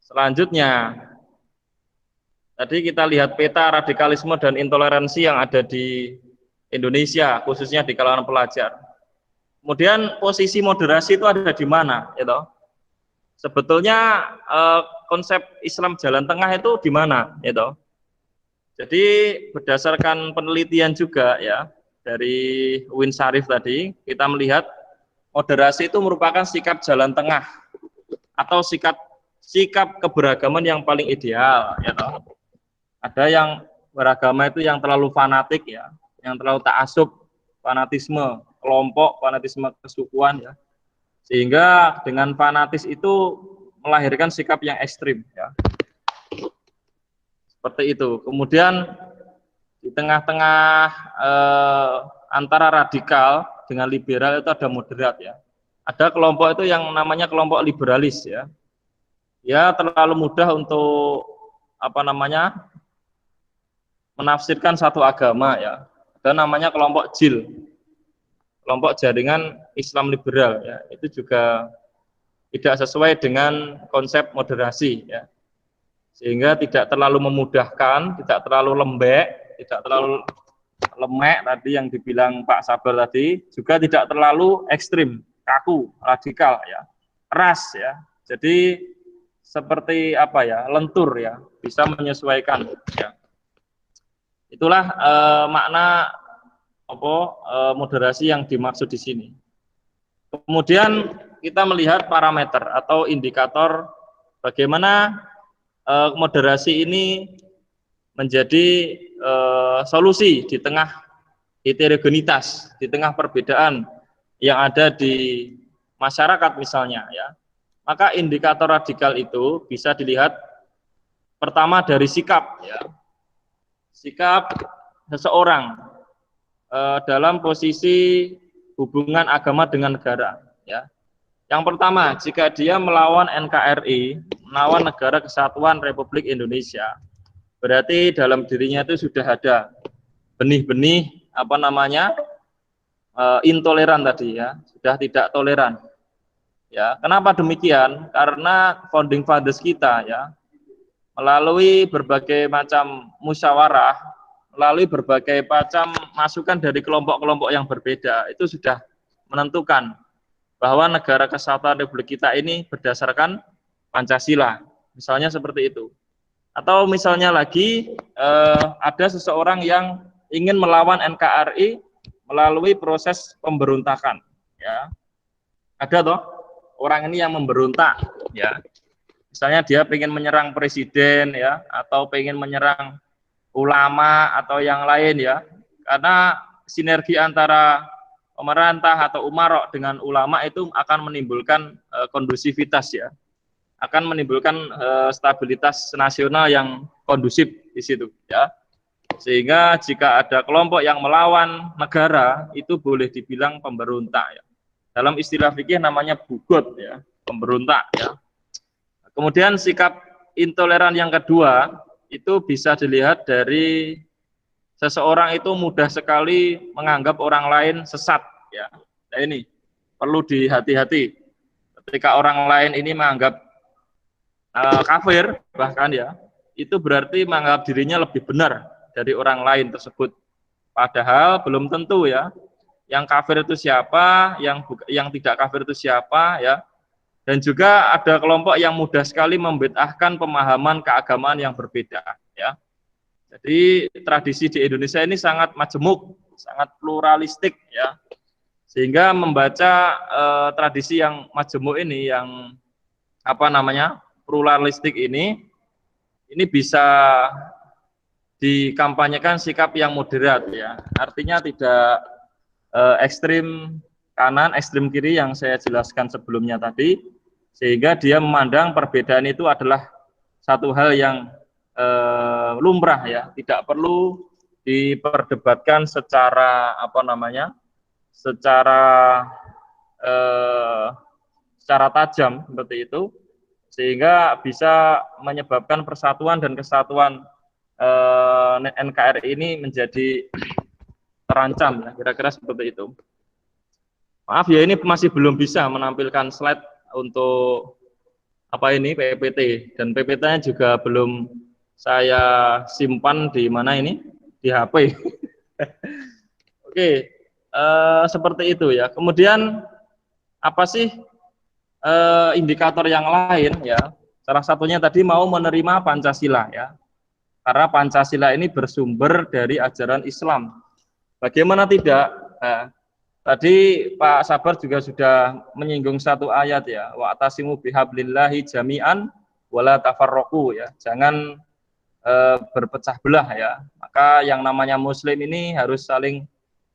Selanjutnya, tadi kita lihat peta radikalisme dan intoleransi yang ada di Indonesia, khususnya di kalangan pelajar. Kemudian posisi moderasi itu ada di mana, gitu? Sebetulnya konsep Islam jalan tengah itu di mana, gitu? Jadi berdasarkan penelitian juga ya dari Uin Syarif tadi, kita melihat moderasi itu merupakan sikap jalan tengah atau sikap keberagaman yang paling ideal ya toh. Ada yang beragama itu yang terlalu fanatik ya, yang terlalu ta'assub, fanatisme kelompok, fanatisme kesukuan ya. Sehingga dengan fanatis itu melahirkan sikap yang ekstrim ya. Seperti itu. Kemudian di tengah-tengah antara radikal dengan liberal itu ada moderat ya. Ada kelompok itu yang namanya kelompok liberalis ya. Ya terlalu mudah untuk menafsirkan satu agama ya. Ada namanya kelompok JIL. Kelompok jaringan Islam liberal ya. Itu juga tidak sesuai dengan konsep moderasi ya. Sehingga tidak terlalu memudahkan, tidak terlalu lembek, tidak terlalu lemek tadi yang dibilang Pak Sabar tadi, juga tidak terlalu ekstrim, kaku, radikal ya, keras ya. Jadi seperti lentur ya, bisa menyesuaikan ya. Itulah makna moderasi yang dimaksud di sini. Kemudian kita melihat parameter atau indikator bagaimana moderasi ini menjadi solusi di tengah heterogenitas, di tengah perbedaan yang ada di masyarakat misalnya ya. Maka indikator radikal itu bisa dilihat pertama dari sikap ya. Sikap seseorang dalam posisi hubungan agama dengan negara ya. Yang pertama, jika dia melawan NKRI, melawan Negara Kesatuan Republik Indonesia, berarti dalam dirinya itu sudah ada benih-benih apa namanya intoleran tadi ya, sudah tidak toleran. Ya, kenapa demikian? Karena founding fathers kita ya, melalui berbagai macam musyawarah, melalui berbagai macam masukan dari kelompok-kelompok yang berbeda, itu sudah menentukan bahwa Negara Kesatuan Republik kita ini berdasarkan Pancasila, misalnya seperti itu. Atau misalnya lagi ada seseorang yang ingin melawan NKRI melalui proses pemberontakan, ya. Ada toh orang ini yang memberontak, ya. Misalnya dia ingin menyerang presiden, ya, atau ingin menyerang ulama atau yang lain, ya. Karena sinergi antara pemerintah atau umarok dengan ulama itu akan menimbulkan kondusivitas, ya, akan menimbulkan stabilitas nasional yang kondusif di situ, ya. Sehingga jika ada kelompok yang melawan negara itu boleh dibilang pemberontak, ya. Dalam istilah fikih namanya bugot, ya, pemberontak, ya. Kemudian sikap intoleran yang kedua itu bisa dilihat dari seseorang itu mudah sekali menganggap orang lain sesat, ya. Nah, ini perlu dihati-hati ketika orang lain ini menganggap kafir bahkan, ya, itu berarti menganggap dirinya lebih benar dari orang lain tersebut. Padahal belum tentu, ya. Yang kafir itu siapa, yang tidak kafir itu siapa, ya. Dan juga ada kelompok yang mudah sekali membid'ahkan pemahaman keagamaan yang berbeda, ya. Jadi tradisi di Indonesia ini sangat majemuk, sangat pluralistik, ya. Sehingga membaca tradisi yang majemuk ini, yang apa namanya, pluralistik ini bisa dikampanyekan sikap yang moderat, ya. Artinya tidak ekstrim kanan, ekstrim kiri yang saya jelaskan sebelumnya tadi, sehingga dia memandang perbedaan itu adalah satu hal yang lumrah, ya, tidak perlu diperdebatkan secara apa namanya, secara tajam seperti itu, sehingga bisa menyebabkan persatuan dan kesatuan NKRI ini menjadi terancam, ya, kira-kira seperti itu. Maaf ya, ini masih belum bisa menampilkan slide untuk apa ini PPT, dan PPT-nya juga belum saya simpan di mana ini, di HP. Oke, seperti itu, ya. Kemudian apa sih indikator yang lain, ya? Salah satunya tadi mau menerima Pancasila, ya. Karena Pancasila ini bersumber dari ajaran Islam. Bagaimana tidak? Nah, tadi Pak Sabar juga sudah menyinggung satu ayat, ya. Wa'tasimu bihablillahi jami'an wala tafarraqu, ya. Jangan berpecah belah, ya. Maka yang namanya muslim ini harus saling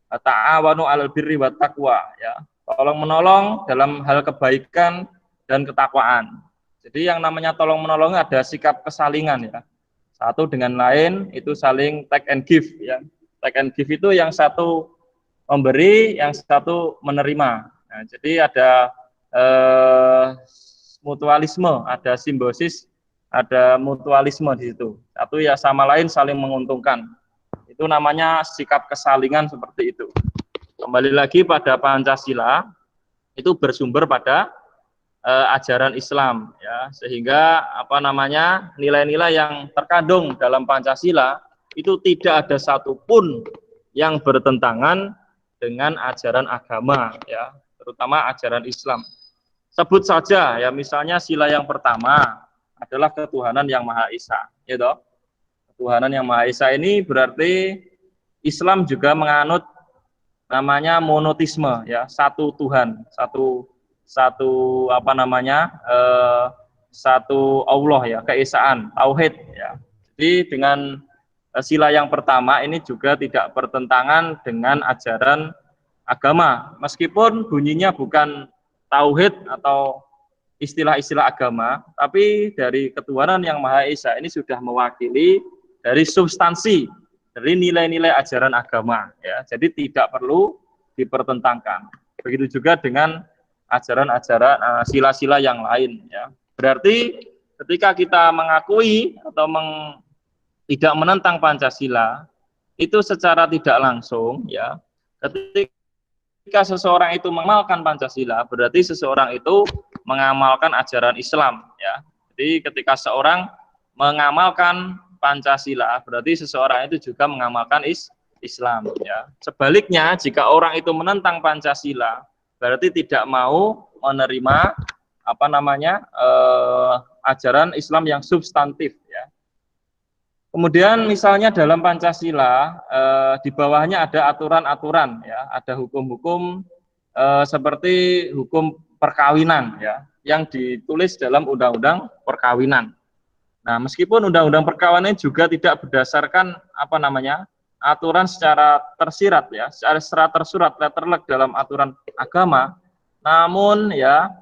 ta'awanu 'alal birri wat taqwa, ya. Tolong menolong dalam hal kebaikan dan ketakwaan. Jadi yang namanya tolong menolong ada sikap kesalingan, ya. Satu dengan lain itu saling take and give, ya. Take and give itu yang satu memberi, yang satu menerima. Nah, jadi ada mutualisme, ada simbiosis, ada mutualisme di situ. Satu ya sama lain saling menguntungkan. Itu namanya sikap kesalingan seperti itu. Kembali lagi pada Pancasila, itu bersumber pada ajaran Islam, ya, sehingga apa namanya, nilai-nilai yang terkandung dalam Pancasila itu tidak ada satupun yang bertentangan dengan ajaran agama, ya, terutama ajaran Islam. Sebut saja, ya, misalnya sila yang pertama adalah ketuhanan yang Maha Esa, ya toh. Ketuhanan yang Maha Esa ini berarti Islam juga menganut namanya monotisme ya, satu Tuhan, satu apa namanya satu Allah ya, keesaan, tauhid ya. Jadi dengan sila yang pertama ini juga tidak bertentangan dengan ajaran agama, meskipun bunyinya bukan tauhid atau istilah-istilah agama, tapi dari ketuhanan yang Maha Esa ini sudah mewakili dari substansi dari nilai-nilai ajaran agama ya. Jadi tidak perlu dipertentangkan. Begitu juga dengan ajaran-ajaran sila-sila yang lain ya. Berarti ketika kita mengakui atau tidak menentang Pancasila itu secara tidak langsung ya, ketika seseorang itu mengamalkan Pancasila berarti seseorang itu mengamalkan ajaran Islam ya. Jadi ketika seorang mengamalkan Pancasila berarti seseorang itu juga mengamalkan Islam ya. Sebaliknya jika orang itu menentang Pancasila berarti tidak mau menerima apa namanya ajaran Islam yang substantif ya. Kemudian misalnya dalam Pancasila di bawahnya ada aturan-aturan ya, ada hukum-hukum seperti hukum perkawinan ya yang ditulis dalam Undang-Undang Perkawinan. Nah, meskipun Undang-Undang Perkawinan juga tidak berdasarkan apa namanya aturan secara tersirat ya, secara tersurat letterlek dalam aturan agama, namun ya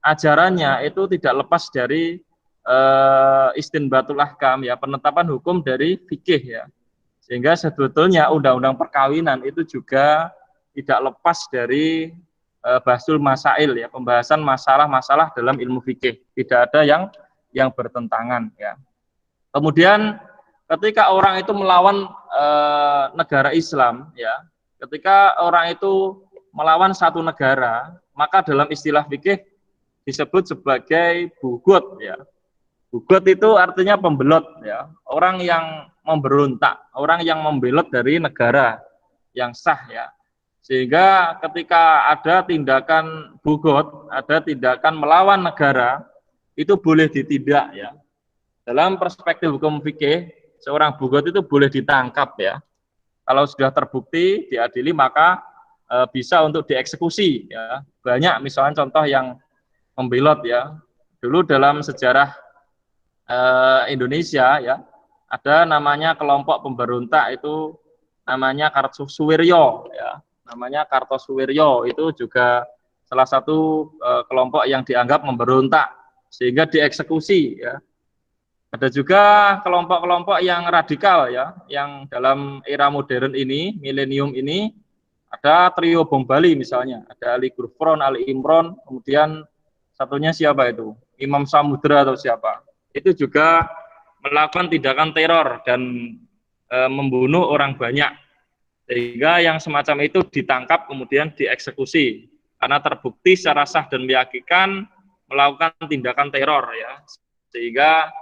ajarannya itu tidak lepas dari istinbatul ahkam ya, penetapan hukum dari fikih ya. Sehingga sebetulnya Undang-Undang Perkawinan itu juga tidak lepas dari bahsul masail ya, pembahasan masalah-masalah dalam ilmu fikih. Tidak ada yang bertentangan ya. Kemudian ketika orang itu melawan negara Islam ya, ketika orang itu melawan satu negara, maka dalam istilah fikih disebut sebagai bughut ya. Bughut itu artinya pembelot ya, orang yang memberontak, orang yang membelot dari negara yang sah ya. Sehingga ketika ada tindakan bughut, ada tindakan melawan negara, itu boleh ditindak ya. Dalam perspektif hukum fikih, seorang bughut itu boleh ditangkap ya. Kalau sudah terbukti diadili maka bisa untuk dieksekusi ya. Banyak misalnya contoh yang membelot ya. Dulu dalam sejarah Indonesia ya, ada namanya kelompok pemberontak itu namanya Kartosuwiryo ya. Namanya Kartosuwiryo itu juga salah satu kelompok yang dianggap memberontak sehingga dieksekusi ya. Ada juga kelompok-kelompok yang radikal ya, yang dalam era modern ini, milenium ini, ada trio bom Bali misalnya, ada Ali Gufron, Ali Imron, kemudian satunya siapa itu? Imam Samudra atau siapa? Itu juga melakukan tindakan teror dan membunuh orang banyak. Sehingga yang semacam itu ditangkap kemudian dieksekusi karena terbukti secara sah dan meyakinkan melakukan tindakan teror ya, sehingga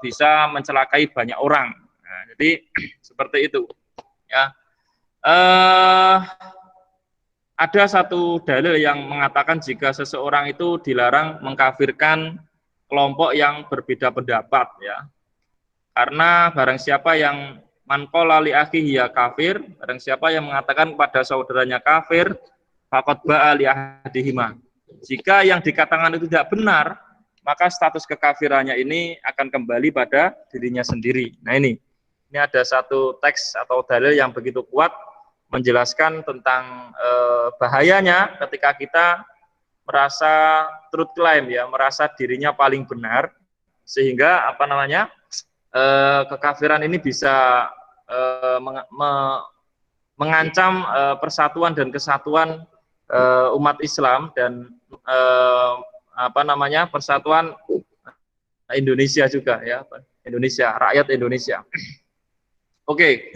bisa mencelakai banyak orang. Nah, jadi seperti itu ya. Ada satu dalil yang mengatakan jika seseorang itu dilarang mengkafirkan kelompok yang berbeda pendapat ya, karena barang siapa yang man qala li akhihi ya kafir, barang siapa yang mengatakan kepada saudaranya kafir, faqad ba'a li ahadihima. Jika yang dikatakan itu tidak benar, maka status kekafirannya ini akan kembali pada dirinya sendiri. Nah ini ada satu teks atau dalil yang begitu kuat menjelaskan tentang bahayanya ketika kita merasa truth claim ya, merasa dirinya paling benar, sehingga apa namanya kekafiran ini bisa mengancam persatuan dan kesatuan umat Islam dan apa namanya persatuan Indonesia juga ya, Indonesia, rakyat Indonesia. Oke,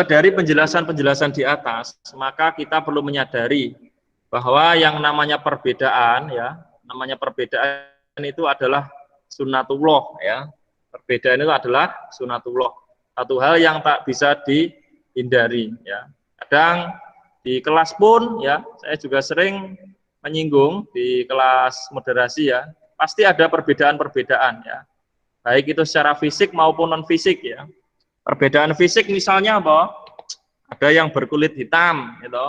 dari penjelasan-penjelasan di atas, maka kita perlu menyadari bahwa yang namanya perbedaan ya, namanya perbedaan itu adalah sunnatullah ya. Perbedaan itu adalah sunnatullah. Satu hal yang tak bisa dihindari ya. Kadang di kelas pun ya, saya juga sering menyinggung di kelas moderasi ya, pasti ada perbedaan-perbedaan ya, baik itu secara fisik maupun non fisik ya. Perbedaan fisik misalnya apa? Ada yang berkulit hitam, gitu.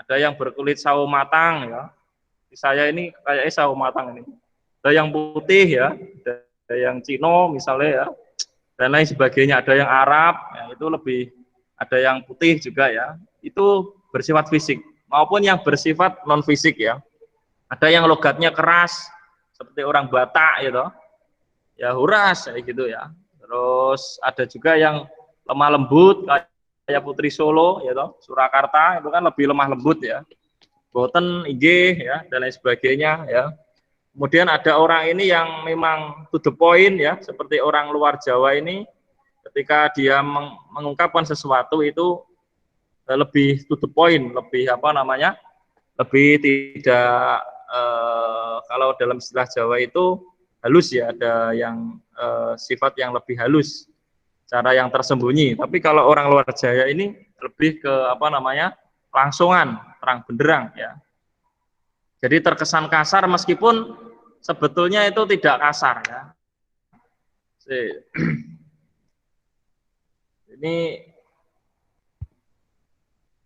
Ada yang berkulit sawo matang, ya. Saya ini kayaknya sawo matang ini. Ada yang putih, ya. Ada yang Cino misalnya, ya. Dan lain sebagainya. Ada yang Arab, ya, itu lebih. Ada yang putih juga, ya. Itu bersifat fisik maupun yang bersifat non fisik, ya. Ada yang logatnya keras seperti orang Batak, gitu. Ya huras kayak gitu, ya. Terus ada juga yang lemah lembut kayak Putri Solo, ya toh, Surakarta itu kan lebih lemah lembut, ya. Boten, Inggih, ya, dan lain sebagainya, ya. Kemudian ada orang ini yang memang to the point, ya, seperti orang luar Jawa ini, ketika dia mengungkapkan sesuatu itu lebih to the point, lebih apa namanya, lebih tidak kalau dalam istilah Jawa itu halus, ya, ada yang sifat yang lebih halus, cara yang tersembunyi. Tapi kalau orang luar Jawa ini lebih ke apa namanya, langsungan, terang benderang, ya. Jadi terkesan kasar meskipun sebetulnya itu tidak kasar, ya. Ini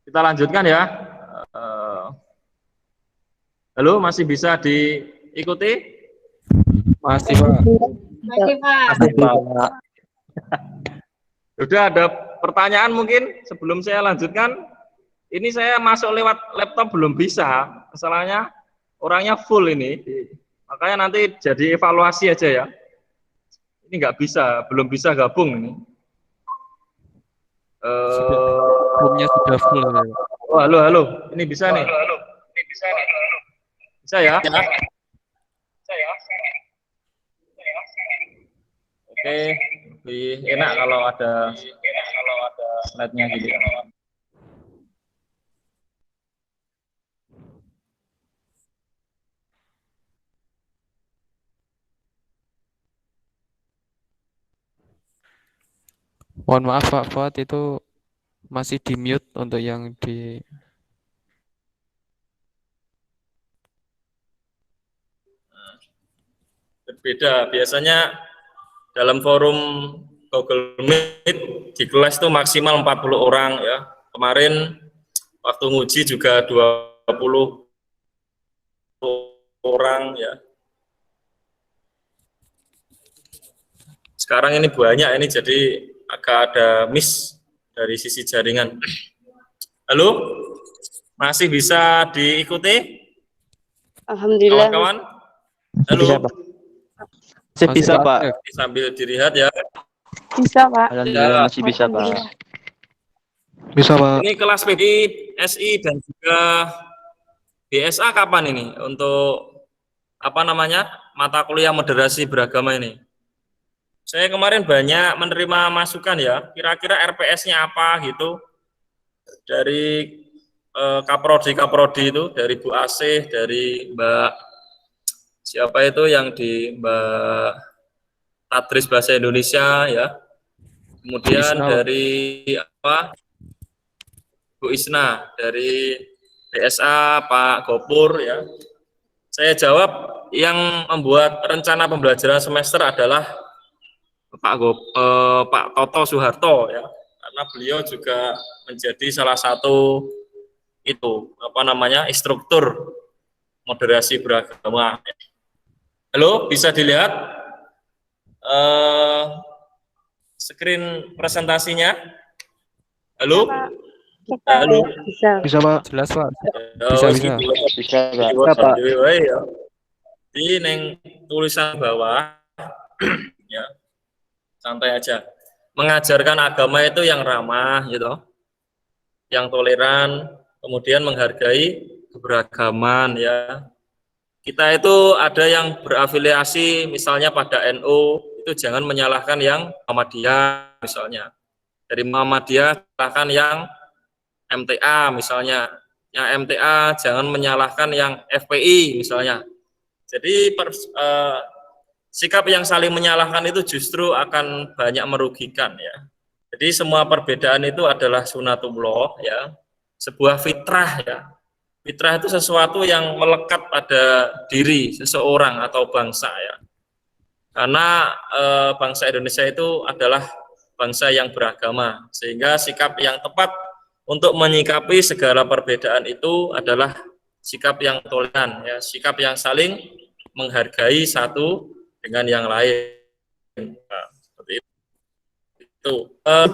kita lanjutkan, ya. Halo, masih bisa diikuti? Masih, Pak. Masih, Pak. Masih, Pak. Sudah ada pertanyaan mungkin sebelum saya lanjutkan? Ini saya masuk lewat laptop belum bisa, masalahnya orangnya full ini, makanya nanti jadi evaluasi aja, ya. Ini nggak bisa, belum bisa gabung ini. Roomnya sudah full. Ya. Oh, halo, ini bisa nih. Bisa, ya? Oke, lebih enak kalau ada slide-nya gitu. Mohon maaf Pak Fuad, itu masih di mute untuk yang di Berbeda, biasanya dalam forum Google Meet di kelas itu maksimal 40 orang, ya. Kemarin waktu nguji juga 20 orang, ya. Sekarang ini banyak, ini jadi agak ada miss dari sisi jaringan. Halo, masih bisa diikuti? Alhamdulillah. Kawan-kawan? Halo. Bisa, Pak. Sambil dilihat, ya. Bisa, Pak. Alhamdulillah masih bisa, Pak. bisa Pak. Ini kelas PDI, SI dan juga BSA kapan ini untuk apa namanya, mata kuliah moderasi beragama ini? Saya kemarin banyak menerima masukan, ya, kira-kira RPS-nya apa gitu dari kaprodi itu, dari Bu Asih, dari Mbak siapa itu yang di Mbak Tadris Bahasa Indonesia, ya. Kemudian dari apa, Bu Isna, dari BSA Pak Gopur, ya. Saya jawab yang membuat rencana pembelajaran semester adalah Pak Toto Soeharto, ya, karena beliau juga menjadi salah satu itu apa namanya, instruktur moderasi beragama. Halo, bisa dilihat screen presentasinya? Halo? Halo? Bisa Pak. Jelas Pak. Bisa. Pak. Di neng tulisan bawah, ya, santai aja. Mengajarkan agama itu yang ramah, gitu, yang toleran, kemudian menghargai keberagaman, ya. Kita itu ada yang berafiliasi misalnya pada NU, itu jangan menyalahkan yang Muhammadiyah misalnya. Dari Muhammadiyah salahkan yang MTA misalnya. Yang MTA jangan menyalahkan yang FPI misalnya. Jadi sikap yang saling menyalahkan itu justru akan banyak merugikan, ya. Jadi semua perbedaan itu adalah sunatullah, ya. Sebuah fitrah, ya. Fitrah itu sesuatu yang melekat pada diri seseorang atau bangsa, ya. Karena bangsa Indonesia itu adalah bangsa yang beragama, sehingga sikap yang tepat untuk menyikapi segala perbedaan itu adalah sikap yang toleran, ya, sikap yang saling menghargai satu dengan yang lain. Nah, seperti itu.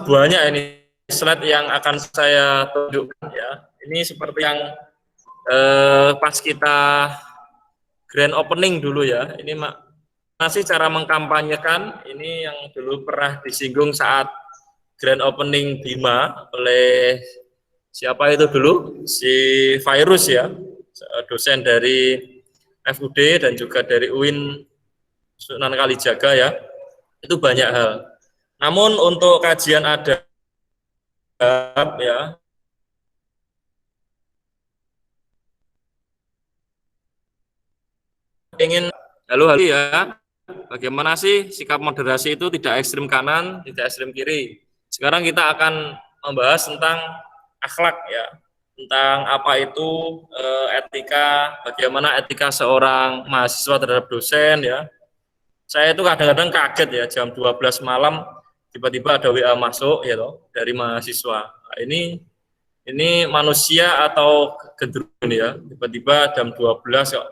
Banyak ini slide yang akan saya tunjukkan, ya. Ini seperti yang pas kita grand opening dulu, ya. Ini masih cara mengkampanyekan, ini yang dulu pernah disinggung saat grand opening Bima oleh siapa itu dulu, si Virus, ya, dosen dari FUD dan juga dari UIN Sunan Kalijaga, ya. Itu banyak hal. Namun untuk kajian adab, ya, ingin halo ya, bagaimana sih sikap moderasi itu tidak ekstrim kanan, tidak ekstrim kiri. Sekarang kita akan membahas tentang akhlak, ya, tentang apa itu etika, bagaimana etika seorang mahasiswa terhadap dosen, ya. Saya itu kadang-kadang kaget, ya, jam 12 malam tiba-tiba ada WA masuk, ya toh, dari mahasiswa. Nah, ini manusia atau gendruwo, ya, tiba-tiba jam 12 kok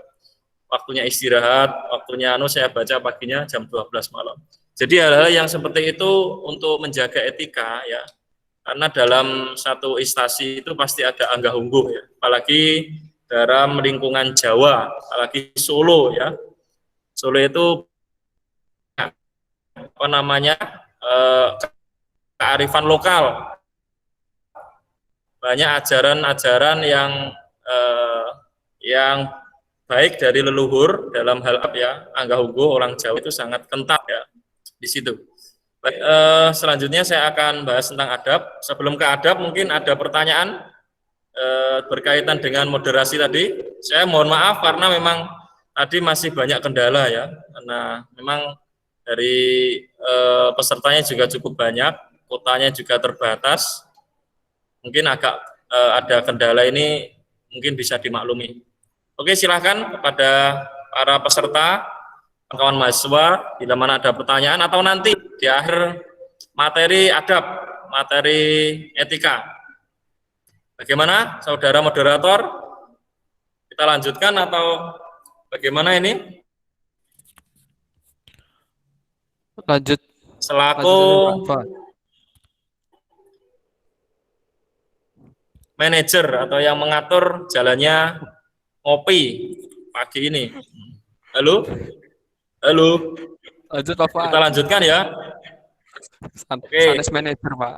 waktunya istirahat, waktunya saya baca paginya jam 12 malam. Jadi hal-hal yang seperti itu untuk menjaga etika, ya, karena dalam satu instansi itu pasti ada anggah ungguh, ya, apalagi dalam lingkungan Jawa, apalagi Solo, ya. Solo itu apa namanya, kearifan lokal, banyak ajaran-ajaran yang baik dari leluhur dalam hal ya, anggah ungguh orang Jawa itu sangat kental, ya, di situ. Baik, selanjutnya saya akan bahas tentang adab. Sebelum ke adab, mungkin ada pertanyaan berkaitan dengan moderasi tadi. Saya mohon maaf karena memang tadi masih banyak kendala, ya, karena memang dari pesertanya juga cukup banyak, kuotanya juga terbatas. Mungkin agak ada kendala ini, mungkin bisa dimaklumi. Oke, silahkan kepada para peserta, kawan mahasiswa, bila mana ada pertanyaan atau nanti di akhir materi adab, materi etika. Bagaimana, saudara moderator? Kita lanjutkan atau bagaimana ini? Lanjut. Selaku manajer atau yang mengatur jalannya ngopi pagi ini. Halo? Halo? Lanjut, Pak. Kita lanjutkan, ya. Oke. Sanes manajer, Pak.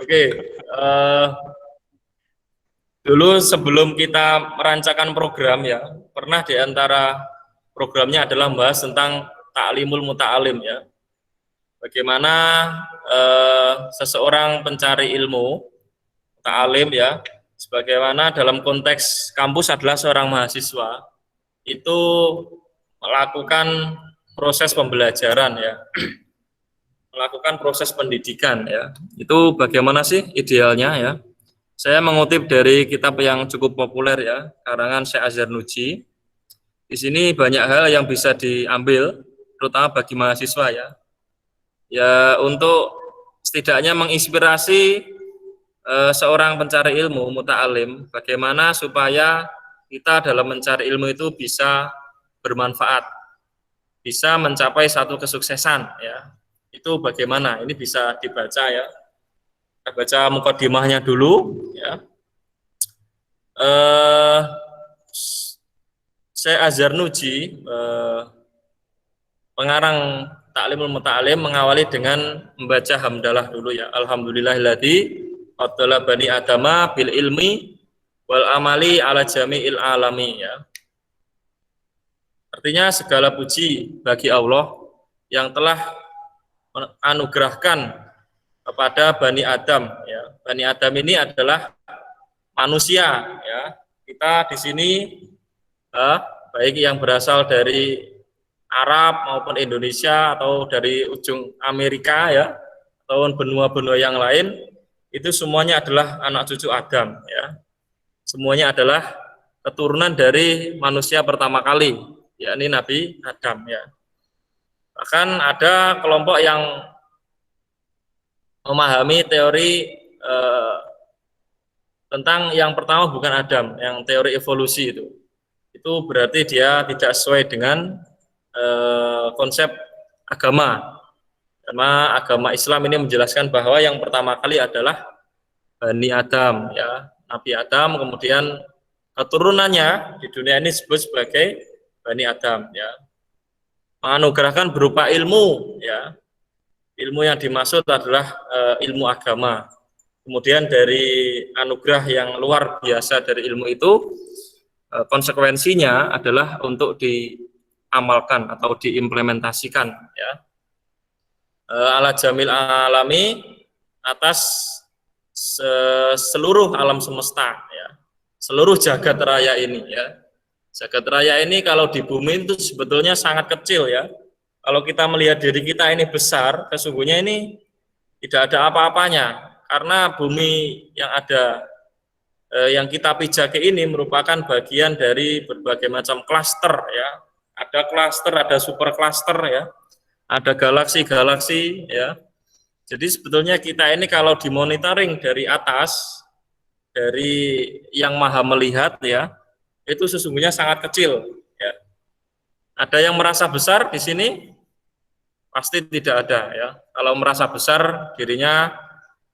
Oke. Dulu sebelum kita merancangkan program, ya, pernah di antara programnya adalah membahas tentang ta'limul muta'alim, ya. Bagaimana seseorang pencari ilmu, ta'alim, ya, sebagaimana dalam konteks kampus adalah seorang mahasiswa, itu melakukan proses pembelajaran, ya, melakukan proses pendidikan, ya. Itu bagaimana sih idealnya, ya. Saya mengutip dari kitab yang cukup populer, ya, karangan Syekh Azhar Nuji. Di sini banyak hal yang bisa diambil, terutama bagi mahasiswa, ya. Ya, untuk setidaknya menginspirasi seorang pencari ilmu, muta'alim, bagaimana supaya kita dalam mencari ilmu itu bisa bermanfaat, bisa mencapai satu kesuksesan, ya. Itu bagaimana? Ini bisa dibaca, ya. Kita baca mukadimahnya dulu, ya. Syekh Azhar Nuji, pengarang Ta'limul Muta'alim, mengawali dengan membaca hamdalah dulu, ya. Alhamdulillahilladzi faddala bani adama bil ilmi wal amali ala jami'il alami, ya. Artinya segala puji bagi Allah yang telah anugerahkan kepada Bani Adam, ya. Bani Adam ini adalah manusia, ya. Kita di sini baik yang berasal dari Arab maupun Indonesia atau dari ujung Amerika, ya, atau benua-benua yang lain, itu semuanya adalah anak cucu Adam, ya. Semuanya adalah keturunan dari manusia pertama kali, yakni Nabi Adam, ya. Bahkan ada kelompok yang memahami teori tentang yang pertama bukan Adam, yang teori evolusi itu berarti dia tidak sesuai dengan konsep agama. Karena agama Islam ini menjelaskan bahwa yang pertama kali adalah Bani Adam, ya, Nabi Adam, kemudian keturunannya di dunia ini disebut sebagai Bani Adam, ya. Menganugerahkan berupa ilmu, ya. Ilmu yang dimaksud adalah ilmu agama. Kemudian dari anugerah yang luar biasa dari ilmu itu, konsekuensinya adalah untuk diamalkan atau diimplementasikan, ya. Ala jamil alami, atas seluruh alam semesta, ya, seluruh jagat raya ini, ya. Jagat raya ini kalau di bumi itu sebetulnya sangat kecil, ya. Kalau kita melihat diri kita ini besar, sesungguhnya ini tidak ada apa-apanya, karena bumi yang ada yang kita pijaki ini merupakan bagian dari berbagai macam klaster, ya. Ada klaster, ada super klaster, ya. Ada galaksi-galaksi, ya. Jadi sebetulnya kita ini kalau dimonitoring dari atas, dari yang maha melihat, ya, itu sesungguhnya sangat kecil, ya. Ada yang merasa besar di sini? Pasti tidak ada, ya. Kalau merasa besar dirinya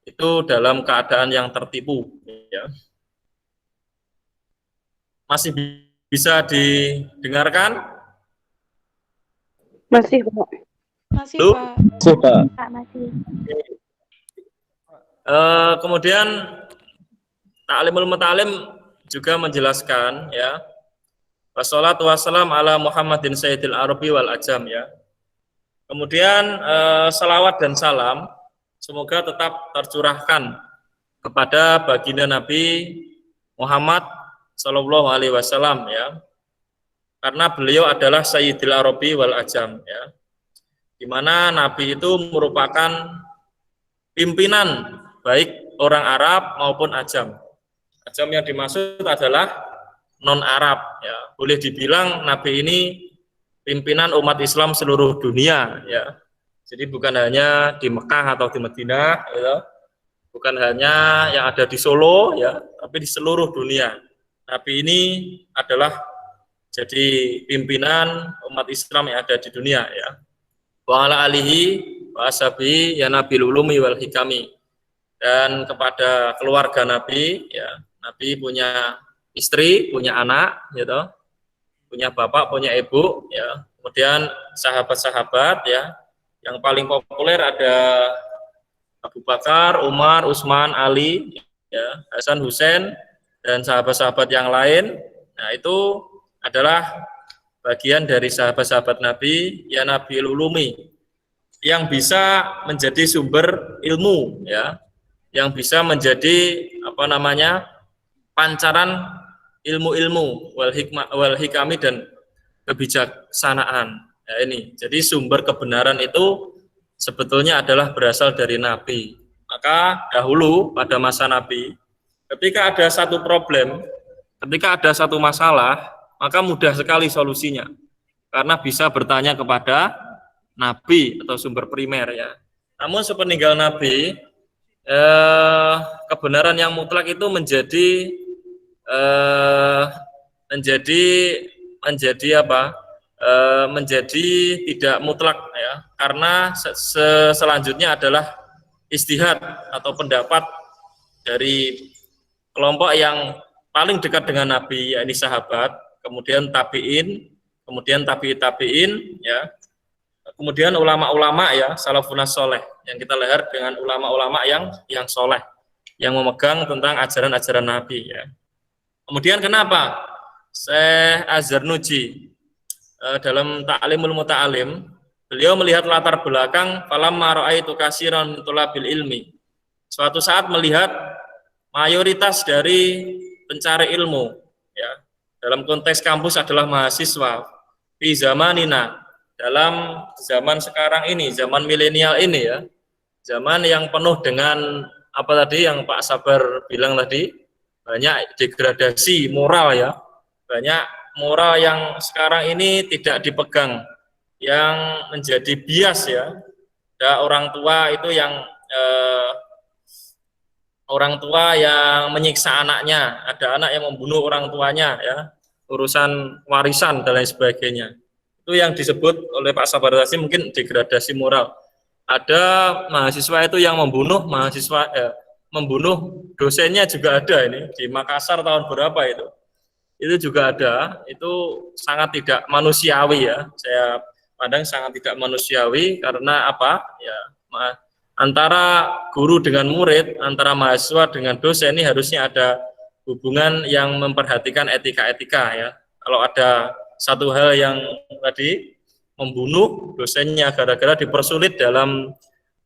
itu dalam keadaan yang tertipu, ya. Masih bisa didengarkan? Masih, Pak. Masih, Lu? Pak. Pak, masih. Kemudian Ta'limul Muta'alim juga menjelaskan, ya, wassalatu wassalam ala Muhammadin sayyidil arabi wal ajam, ya. Kemudian salawat dan salam semoga tetap tercurahkan kepada baginda Nabi Muhammad sallallahu alaihi wasallam, ya. Karena beliau adalah sayyidil arabi wal ajam, ya. Di mana Nabi itu merupakan pimpinan baik orang Arab maupun Ajam. Ajam yang dimaksud adalah non-Arab, ya. Boleh dibilang Nabi ini pimpinan umat Islam seluruh dunia, ya. Jadi bukan hanya di Mekah atau di Madinah, ya. Bukan hanya yang ada di Solo, ya, tapi di seluruh dunia. Nabi ini adalah jadi pimpinan umat Islam yang ada di dunia, ya. Wa ala alihi wa ashabihi ya nabil ulumi wal hikami. Dan kepada keluarga Nabi, ya, Nabi punya istri, punya anak, gitu, punya bapak, punya ibu, ya. Kemudian sahabat-sahabat, ya, yang paling populer ada Abu Bakar, Umar, Utsman, Ali, ya, Hasan, Husain, dan sahabat-sahabat yang lain. Nah, itu adalah bagian dari sahabat-sahabat Nabi, ya, Nabi ulumi, yang bisa menjadi sumber ilmu, ya, yang bisa menjadi pancaran ilmu-ilmu wal hikmah wal hikami dan kebijaksanaan, ya. Ini jadi sumber kebenaran itu sebetulnya adalah berasal dari Nabi. Maka dahulu pada masa Nabi, ketika ada satu problem, ketika ada satu masalah, maka mudah sekali solusinya, karena bisa bertanya kepada Nabi atau sumber primer, ya. Namun sepeninggal Nabi, kebenaran yang mutlak itu menjadi tidak mutlak, ya, karena selanjutnya adalah ijtihad atau pendapat dari kelompok yang paling dekat dengan Nabi, yakni sahabat, kemudian tabi'in, kemudian tabi'in, ya. Kemudian ulama-ulama, ya, salafun soleh, yang kita lihat dengan ulama-ulama yang soleh, yang memegang tentang ajaran-ajaran Nabi, ya. Kemudian kenapa Syekh Az-Zarnuji dalam Ta'limul Muta'alim, beliau melihat latar belakang falamma ra'aitu katsiran min tulabil ilmi. Suatu saat melihat mayoritas dari pencari ilmu, ya, dalam konteks kampus adalah mahasiswa. Di zamanina, dalam zaman sekarang ini, zaman milenial ini, ya, zaman yang penuh dengan apa tadi yang Pak Sabar bilang tadi, banyak degradasi moral, ya, banyak moral yang sekarang ini tidak dipegang, yang menjadi bias, ya. Ada orang tua itu yang orang tua yang menyiksa anaknya, ada anak yang membunuh orang tuanya, ya, urusan warisan dan lain sebagainya. Itu yang disebut oleh Pak Sabar tadi mungkin degradasi moral. Ada mahasiswa itu yang membunuh membunuh dosennya juga ada ini di Makassar tahun berapa itu. Itu juga ada, itu sangat tidak manusiawi ya. Saya pandang sangat tidak manusiawi karena apa? Ya, antara guru dengan murid, antara mahasiswa dengan dosen ini harusnya ada hubungan yang memperhatikan etika-etika ya. Kalau ada satu hal yang tadi membunuh dosennya gara-gara dipersulit dalam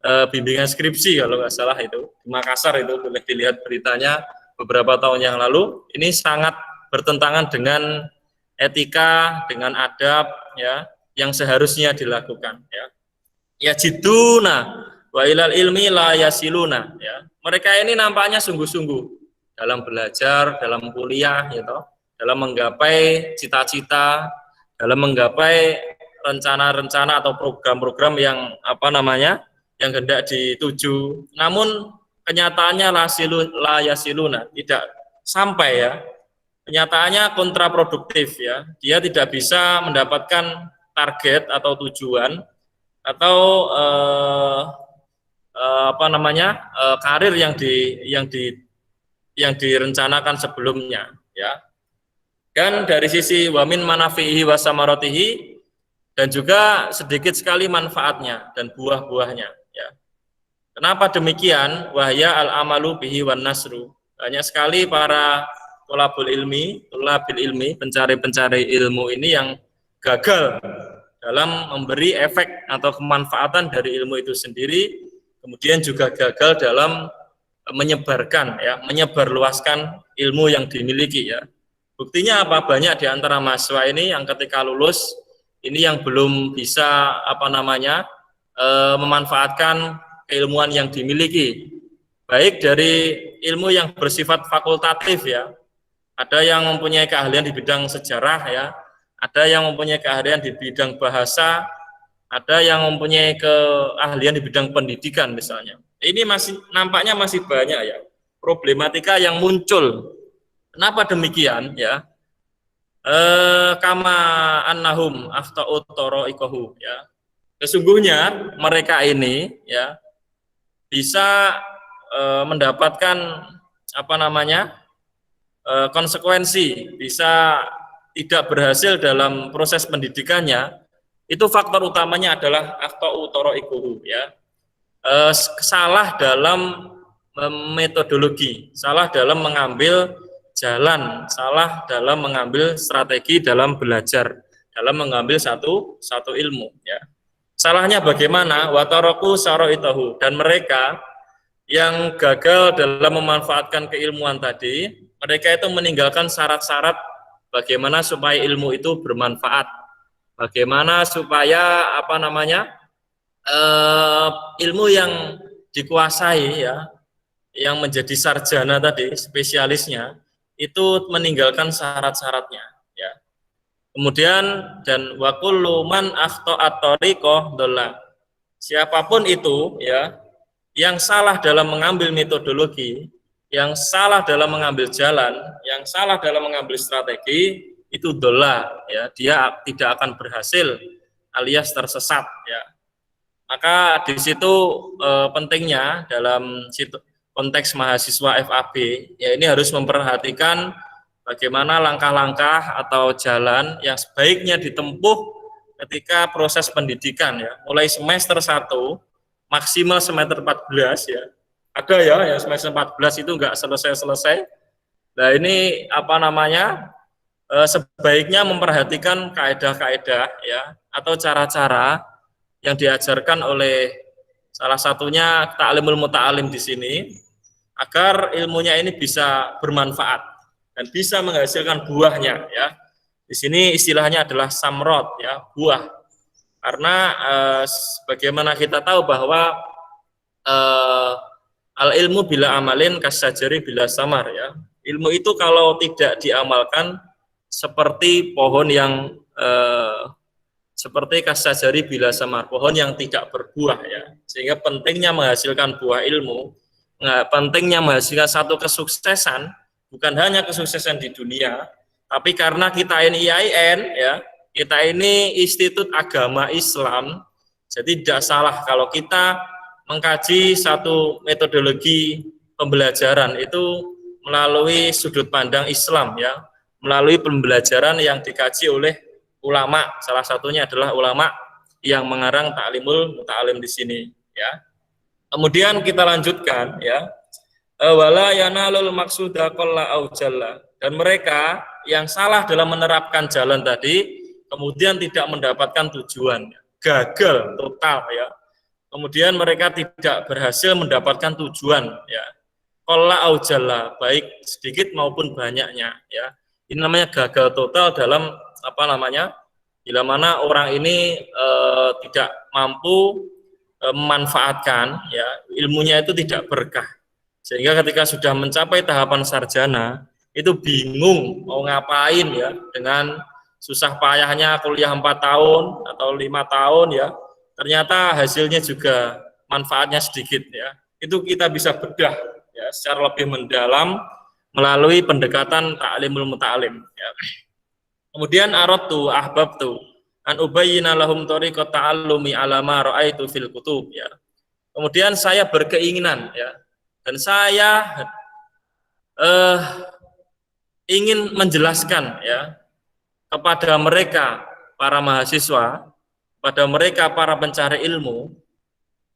bimbingan skripsi kalau nggak salah itu di Makassar, itu boleh dilihat beritanya beberapa tahun yang lalu. Ini sangat bertentangan dengan etika, dengan adab ya yang seharusnya dilakukan ya. Yajiduna wa ilal ilmi la yasiluna ya. Mereka ini nampaknya sungguh-sungguh dalam belajar, dalam kuliah gitu, dalam menggapai cita-cita, dalam menggapai rencana-rencana atau program-program yang yang hendak dituju. Namun kenyataannya la yasiluna, tidak sampai ya. Kenyataannya kontraproduktif ya. Dia tidak bisa mendapatkan target atau tujuan atau karir yang direncanakan sebelumnya ya. Dan dari sisi wamin manafihi wasamaratihi, dan juga sedikit sekali manfaatnya dan buah-buahnya ya. Kenapa demikian? Wahya al-amalu bihi wan nasru. Banyak sekali para tulabil ilmi, pencari-pencari ilmu ini yang gagal dalam memberi efek atau kemanfaatan dari ilmu itu sendiri, kemudian juga gagal dalam menyebarkan ya, menyebarluaskan ilmu yang dimiliki ya. Buktinya apa? Banyak di antara mahasiswa ini yang ketika lulus ini yang belum bisa memanfaatkan keilmuan yang dimiliki, baik dari ilmu yang bersifat fakultatif ya. Ada yang mempunyai keahlian di bidang sejarah ya, ada yang mempunyai keahlian di bidang bahasa, ada yang mempunyai keahlian di bidang pendidikan misalnya. Ini nampaknya masih banyak ya problematika yang muncul. Kenapa demikian ya? Kama annahum afta'ut tara'iqahu ya. Sesungguhnya mereka ini ya bisa mendapatkan konsekuensi, bisa tidak berhasil dalam proses pendidikannya. Itu faktor utamanya adalah afta'ut tara'iqahu ya. Salah dalam metodologi, salah dalam mengambil jalan, salah dalam mengambil strategi dalam belajar, dalam mengambil satu ilmu ya. Salahnya bagaimana? Wataraku saroitahu, dan mereka yang gagal dalam memanfaatkan keilmuan tadi, mereka itu meninggalkan syarat-syarat bagaimana supaya ilmu itu bermanfaat, bagaimana supaya ilmu yang dikuasai ya, yang menjadi sarjana tadi, spesialisnya itu meninggalkan syarat-syaratnya ya. Kemudian dan wa kullu man akhta'at thariqah dhalla. Siapapun itu ya yang salah dalam mengambil metodologi, yang salah dalam mengambil jalan, yang salah dalam mengambil strategi, itu dhalla ya, dia tidak akan berhasil alias tersesat ya. Maka di situ pentingnya dalam konteks mahasiswa FAB, ya ini harus memperhatikan bagaimana langkah-langkah atau jalan yang sebaiknya ditempuh ketika proses pendidikan ya, mulai semester 1 maksimal semester 14 ya. Ada ya yang semester 14 itu enggak selesai-selesai. Nah ini sebaiknya memperhatikan kaedah-kaedah ya atau cara-cara yang diajarkan oleh salah satunya ta'limul muta'alim di sini, agar ilmunya ini bisa bermanfaat dan bisa menghasilkan buahnya ya. Di sini istilahnya adalah samrot ya, buah. Karena bagaimana kita tahu bahwa al ilmu bila amalin kasajari bila samar ya. Ilmu itu kalau tidak diamalkan seperti pohon yang seperti kasajari bila samar, pohon yang tidak berbuah ya. Sehingga pentingnya menghasilkan buah ilmu, pentingnya menghasilkan satu kesuksesan, bukan hanya kesuksesan di dunia, tapi karena kita ini IAIN ya, kita ini Institut Agama Islam, jadi tidak salah kalau kita mengkaji satu metodologi pembelajaran itu melalui sudut pandang Islam ya, melalui pembelajaran yang dikaji oleh ulama, salah satunya adalah ulama yang mengarang Ta'limul Muta'alim di sini ya. Kemudian kita lanjutkan ya. Wala yanalul maqsuda qalla au jalla, dan mereka yang salah dalam menerapkan jalan tadi kemudian tidak mendapatkan tujuan, gagal total ya. Kemudian mereka tidak berhasil mendapatkan tujuan ya. Qalla au jalla, baik sedikit maupun banyaknya ya. Ini namanya gagal total dalam apa namanya, bila mana orang ini tidak mampu memanfaatkan ya, ilmunya itu tidak berkah, sehingga ketika sudah mencapai tahapan sarjana itu bingung mau ngapain ya, dengan susah payahnya kuliah 4 tahun atau 5 tahun ya, ternyata hasilnya juga manfaatnya sedikit ya. Itu kita bisa bedah ya secara lebih mendalam melalui pendekatan Ta'limul Muta'alim ya. Kemudian aradtu ahbabtu an ubayyina lahum tariqat ta'allumi ala ma ra'aitu fil kutub ya. Kemudian saya berkeinginan ya, dan saya ingin menjelaskan ya kepada mereka para mahasiswa, pada mereka para pencari ilmu,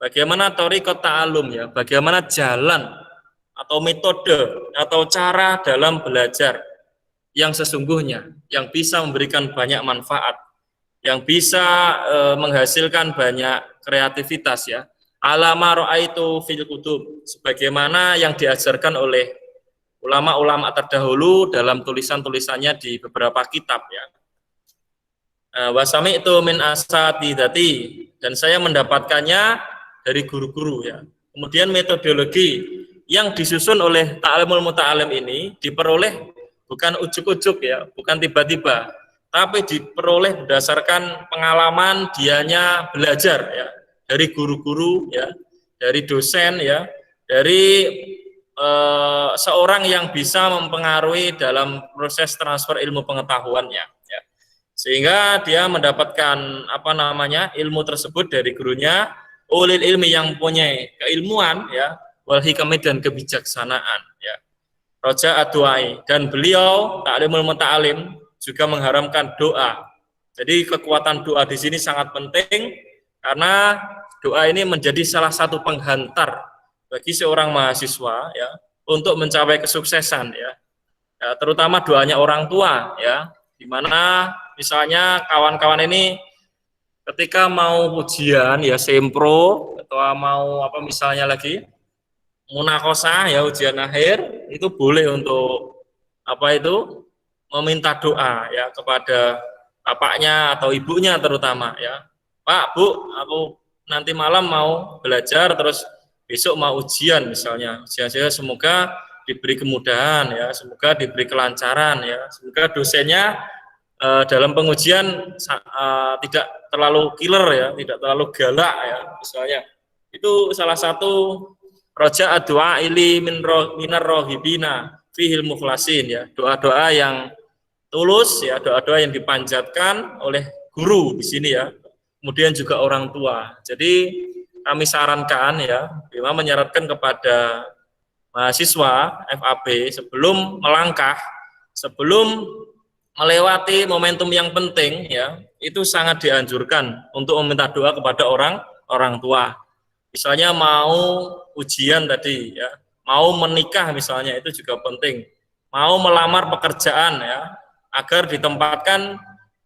bagaimana tariqat ta'allum ya, bagaimana jalan atau metode atau cara dalam belajar yang sesungguhnya, yang bisa memberikan banyak manfaat, yang bisa menghasilkan banyak kreativitas ya. Alama ra'aitu fil kutub, sebagaimana yang diajarkan oleh ulama-ulama terdahulu dalam tulisan-tulisannya di beberapa kitab ya. Wasami itu min asatidati, dan saya mendapatkannya dari guru-guru ya. Kemudian metodologi yang disusun oleh Ta'limul Muta'alim ini diperoleh bukan ujuk-ujuk ya, bukan tiba-tiba, tapi diperoleh berdasarkan pengalaman dianya belajar ya, dari guru-guru ya, dari dosen ya, dari seorang yang bisa mempengaruhi dalam proses transfer ilmu pengetahuannya ya. Sehingga dia mendapatkan apa namanya, ilmu tersebut dari gurunya, ulil ilmi yang punya keilmuan ya, wal hikmah dan kebijaksanaan ya. Roja ad-du'ai, dan beliau Ta'limul Muta'alim juga mengharamkan doa. Jadi kekuatan doa di sini sangat penting karena doa ini menjadi salah satu penghantar bagi seorang mahasiswa ya untuk mencapai kesuksesan ya. Ya, terutama doanya orang tua ya, di mana misalnya kawan-kawan ini ketika mau ujian ya sempro atau mau apa misalnya lagi munakosah ya, ujian akhir, itu boleh untuk apa itu meminta doa ya kepada bapaknya atau ibunya terutama ya. Pak, Bu, aku nanti malam mau belajar terus besok mau ujian misalnya. Ujian saya semoga diberi kemudahan ya, semoga diberi kelancaran ya, semoga dosennya dalam pengujian tidak terlalu killer ya, tidak terlalu galak ya misalnya. Itu salah satu roja doa ili minar rohibina fihil mukhlasin ya, doa-doa yang tulus ya, doa-doa yang dipanjatkan oleh guru di sini ya, kemudian juga orang tua. Jadi kami sarankan ya, Bima menyarankan kepada mahasiswa FAB sebelum melangkah, sebelum melewati momentum yang penting ya, itu sangat dianjurkan untuk meminta doa kepada orang tua. Misalnya mau ujian tadi ya, mau menikah misalnya, itu juga penting. Mau melamar pekerjaan ya, agar ditempatkan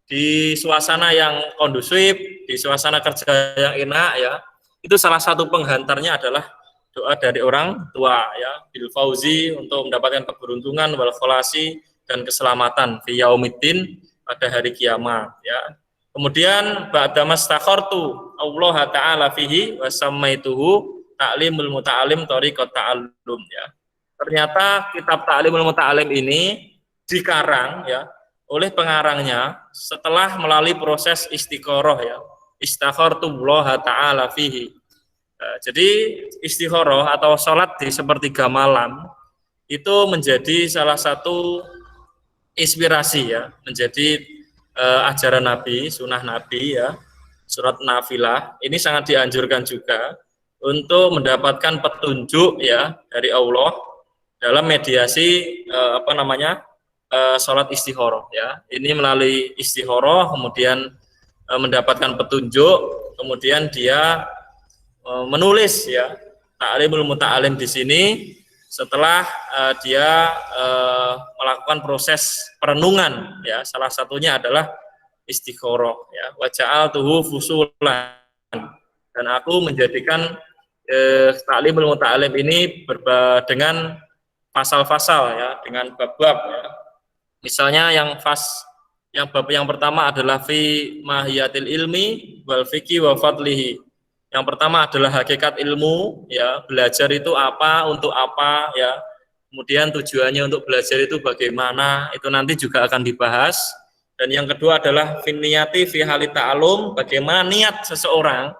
di suasana yang kondusif, di suasana kerja yang enak ya. Itu salah satu penghantarnya adalah doa dari orang tua ya, bil fauzi, untuk mendapatkan keberuntungan, wal kholasi, dan keselamatan fi yaumiddin, pada hari kiamat ya. Kemudian ba'da mastakhartu Allah taala fihi wa samaituhu Ta'limul Muta'alim tariqat ta'allum ya. Ternyata kitab Ta'limul Muta'alim ini dikarang ya oleh pengarangnya setelah melalui proses istikharah ya. Istakhartullaha ta'ala fihi. Jadi istikharah atau sholat di sepertiga malam itu menjadi salah satu inspirasi ya, menjadi ajaran Nabi, sunnah Nabi ya, surat nafilah. Ini sangat dianjurkan juga untuk mendapatkan petunjuk ya dari Allah dalam mediasi sholat istikharah ya. Ini melalui istikharah kemudian mendapatkan petunjuk, kemudian dia menulis ya ta'limul muta'alim di sini setelah dia melakukan proses perenungan ya, salah satunya adalah istikharah ya, wa ja'altuhu fusulan, dan aku menjadikan ta'limul muta'alim ini dengan pasal-pasal ya, dengan bab-bab ya. Misalnya yang bab yang pertama adalah fi mahiyatil ilmi wal fiqhi wa fadlihi. Yang pertama adalah hakikat ilmu ya, belajar itu apa, untuk apa ya. Kemudian tujuannya untuk belajar itu bagaimana, itu nanti juga akan dibahas. Dan yang kedua adalah fin niyati fi halit ta'allum, bagaimana niat seseorang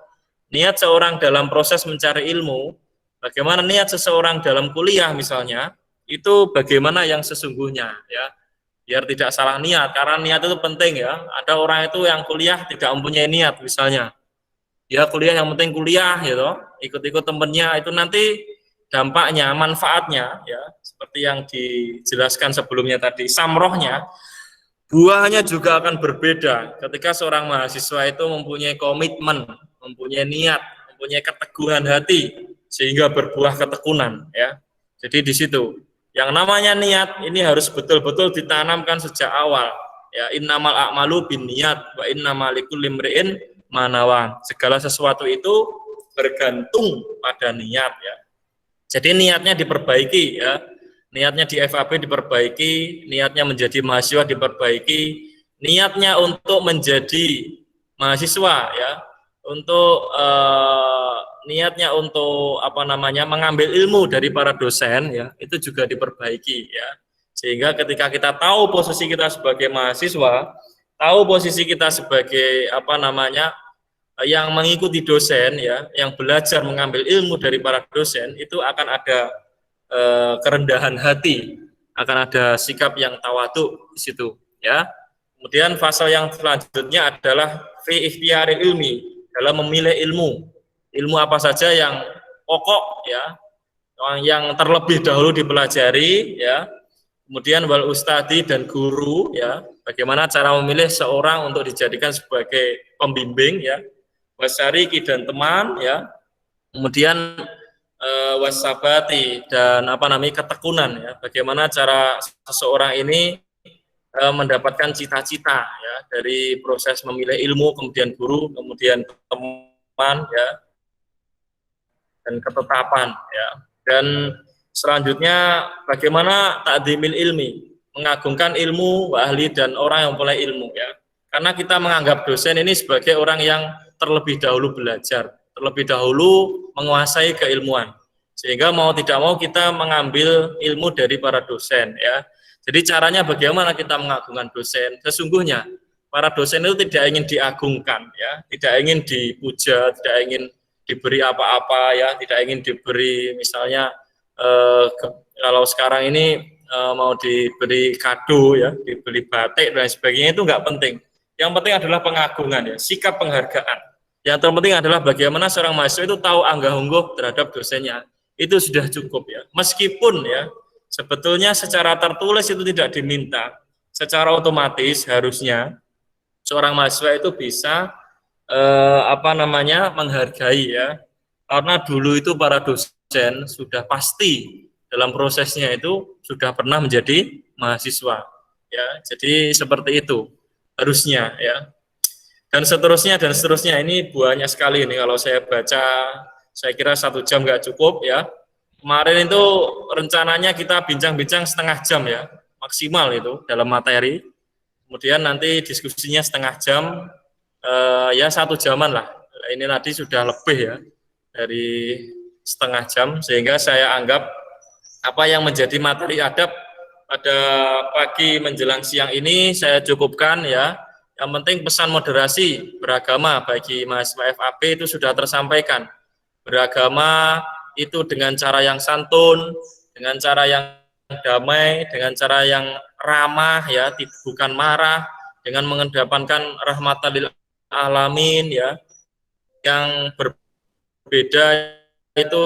dalam proses mencari ilmu, bagaimana niat seseorang dalam kuliah misalnya, itu bagaimana yang sesungguhnya ya. Biar tidak salah niat, karena niat itu penting ya. Ada orang itu yang kuliah tidak mempunyai niat misalnya, dia kuliah yang penting kuliah gitu, ikut-ikut temennya, itu nanti dampaknya, manfaatnya ya, seperti yang dijelaskan sebelumnya tadi, samrohnya, buahnya juga akan berbeda ketika seorang mahasiswa itu mempunyai komitmen, mempunyai niat, mempunyai keteguhan hati, sehingga berbuah ketekunan ya. Jadi di situ yang namanya niat ini harus betul-betul ditanamkan sejak awal ya. Innamal a'malu binniyat wa innamal likulli imri'in ma nawa. Segala sesuatu itu bergantung pada niat ya. Jadi niatnya diperbaiki ya. Niatnya di FAB diperbaiki, niatnya menjadi mahasiswa diperbaiki, niatnya untuk menjadi mahasiswa ya, untuk niatnya untuk mengambil ilmu dari para dosen ya, itu juga diperbaiki ya. Sehingga ketika kita tahu posisi kita sebagai mahasiswa, tahu posisi kita sebagai yang mengikuti dosen ya, yang belajar mengambil ilmu dari para dosen, itu akan ada kerendahan hati, akan ada sikap yang tawadhu di situ ya. Kemudian fase yang selanjutnya adalah fi ikhtiyaril ilmi, dalam memilih ilmu apa saja yang pokok ya, yang terlebih dahulu dipelajari ya. Kemudian wal ustadi dan guru ya, bagaimana cara memilih seorang untuk dijadikan sebagai pembimbing ya, wasariki dan teman ya. Kemudian wasabati dan ketekunan ya, bagaimana cara seseorang ini mendapatkan cita-cita ya, dari proses memilih ilmu, kemudian guru, kemudian teman ya, dan ketetapan ya. Dan selanjutnya bagaimana ta'dhimil ilmi, mengagungkan ilmu, ahli dan orang yang mempunyai ilmu ya. Karena kita menganggap dosen ini sebagai orang yang terlebih dahulu belajar, terlebih dahulu menguasai keilmuan, sehingga mau tidak mau kita mengambil ilmu dari para dosen ya. Jadi caranya bagaimana kita mengagungkan dosen? Sesungguhnya para dosen itu tidak ingin diagungkan ya, tidak ingin dipuja, tidak ingin diberi apa-apa ya, tidak ingin diberi misalnya kalau sekarang ini mau diberi kado ya, diberi batik dan sebagainya, itu enggak penting. Yang penting adalah pengagungan ya, sikap penghargaan. Yang terpenting adalah bagaimana seorang mahasiswa itu tahu anggah-ungguh terhadap dosennya. Itu sudah cukup ya. Meskipun ya sebetulnya secara tertulis itu tidak diminta, secara otomatis harusnya seorang mahasiswa itu bisa menghargai ya, karena dulu itu para dosen sudah pasti dalam prosesnya itu sudah pernah menjadi mahasiswa ya. Jadi seperti itu harusnya ya, dan seterusnya ini banyak sekali ini. Kalau saya baca saya kira 1 jam nggak cukup ya. Kemarin itu rencananya kita bincang-bincang setengah jam ya, maksimal itu dalam materi. Kemudian nanti diskusinya setengah jam, ya 1 jaman lah. Ini tadi sudah lebih ya dari setengah jam, sehingga saya anggap apa yang menjadi materi adab pada pagi menjelang siang ini saya cukupkan ya. Yang penting pesan moderasi beragama bagi mahasiswa FAB itu sudah tersampaikan. Beragama itu dengan cara yang santun, dengan cara yang damai, dengan cara yang ramah ya, bukan marah, dengan mengedepankan rahmatan lil alamin ya. Yang berbeda itu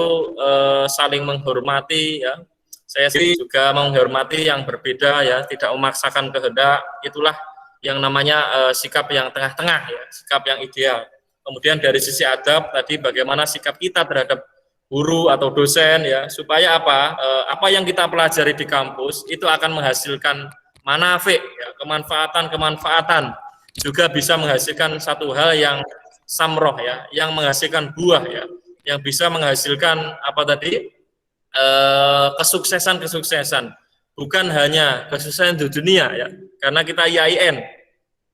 saling menghormati ya. Saya sendiri juga menghormati yang berbeda ya, tidak memaksakan kehendak. Itulah yang namanya sikap yang tengah-tengah ya, sikap yang ideal. Kemudian dari sisi adab tadi bagaimana sikap kita terhadap guru atau dosen ya, supaya apa yang kita pelajari di kampus itu akan menghasilkan manafik ya, kemanfaatan juga bisa menghasilkan satu hal yang samroh ya, yang menghasilkan buah ya, yang bisa menghasilkan apa tadi kesuksesan, bukan hanya kesuksesan di dunia ya, karena kita IAIN,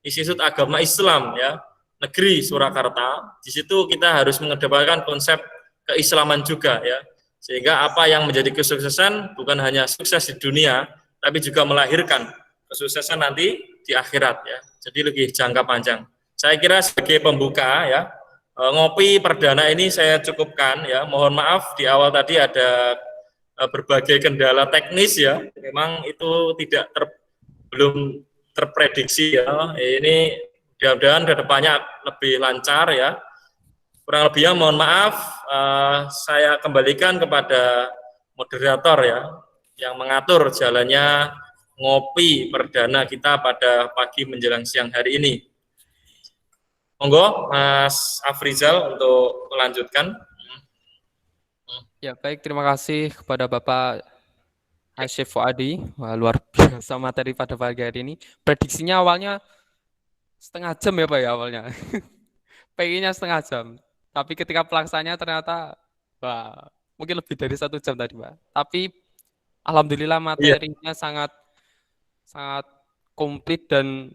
Institut Agama Islam ya, negeri Surakarta, di situ kita harus mengedepankan konsep keislaman juga ya, sehingga apa yang menjadi kesuksesan bukan hanya sukses di dunia, tapi juga melahirkan kesuksesan nanti di akhirat ya, jadi lebih jangka panjang. Saya kira sebagai pembuka ya, ngopi perdana ini saya cukupkan ya, mohon maaf di awal tadi ada berbagai kendala teknis ya, memang itu belum terprediksi ya. Ini mudah-mudahan ke depannya lebih lancar ya. Kurang lebihnya mohon maaf, saya kembalikan kepada moderator ya, yang mengatur jalannya ngopi perdana kita pada pagi menjelang siang hari ini. Monggo Mas Afrizal untuk melanjutkan. Ya, baik, terima kasih kepada Bapak Asyif Fuadi. Wah, luar biasa materi pada pagi hari ini. Prediksinya awalnya setengah jam ya Pak ya awalnya. PI-nya setengah jam. Tapi ketika pelaksanaannya ternyata wah, mungkin lebih dari 1 jam tadi Pak. Tapi alhamdulillah materinya sangat komplit dan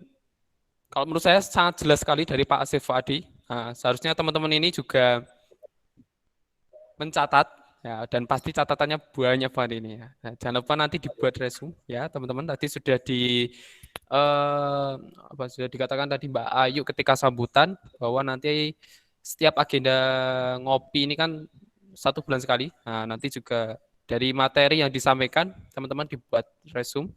kalau menurut saya sangat jelas sekali dari Pak Asyif Fuadi. Nah, seharusnya teman-teman ini juga mencatat ya, dan pasti catatannya banyak banget ini ya. Nah, jangan lupa nanti dibuat resume ya teman-teman. Tadi sudah sudah dikatakan tadi Mbak Ayu ketika sambutan bahwa nanti setiap agenda ngopi ini kan 1 bulan sekali. Nah, nanti juga dari materi yang disampaikan teman-teman dibuat resume.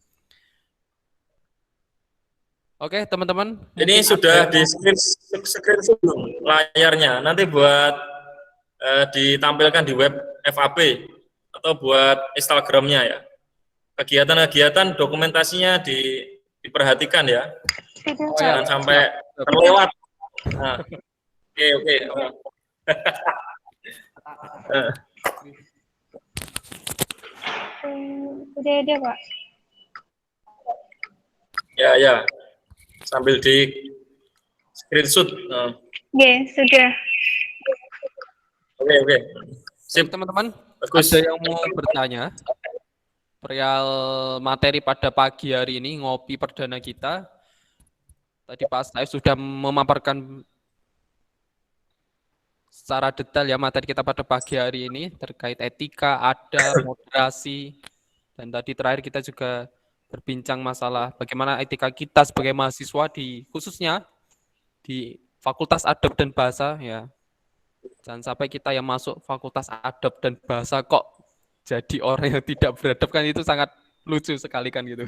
Oke teman-teman. Ini sudah di screen layarnya. Nanti buat ditampilkan di web FAB atau buat Instagramnya ya. Kegiatan-kegiatan dokumentasinya diperhatikan ya. Jangan sampai terlewat. Nah. Oke. Sudah ada Pak. Ya. Sambil di screenshot. Oke, sudah. Oke. Sip teman-teman. Bagus. Ada yang mau bertanya? Perihal materi pada pagi hari ini ngopi perdana kita. Tadi Pak Saif sudah memaparkan secara detail ya materi kita pada pagi hari ini terkait etika, adab, moderasi, dan tadi terakhir kita juga berbincang masalah bagaimana etika kita sebagai mahasiswa khususnya di Fakultas Adab dan Bahasa ya. Jangan sampai kita yang masuk Fakultas Adab dan Bahasa kok jadi orang yang tidak beradab, kan itu sangat lucu sekali kan gitu.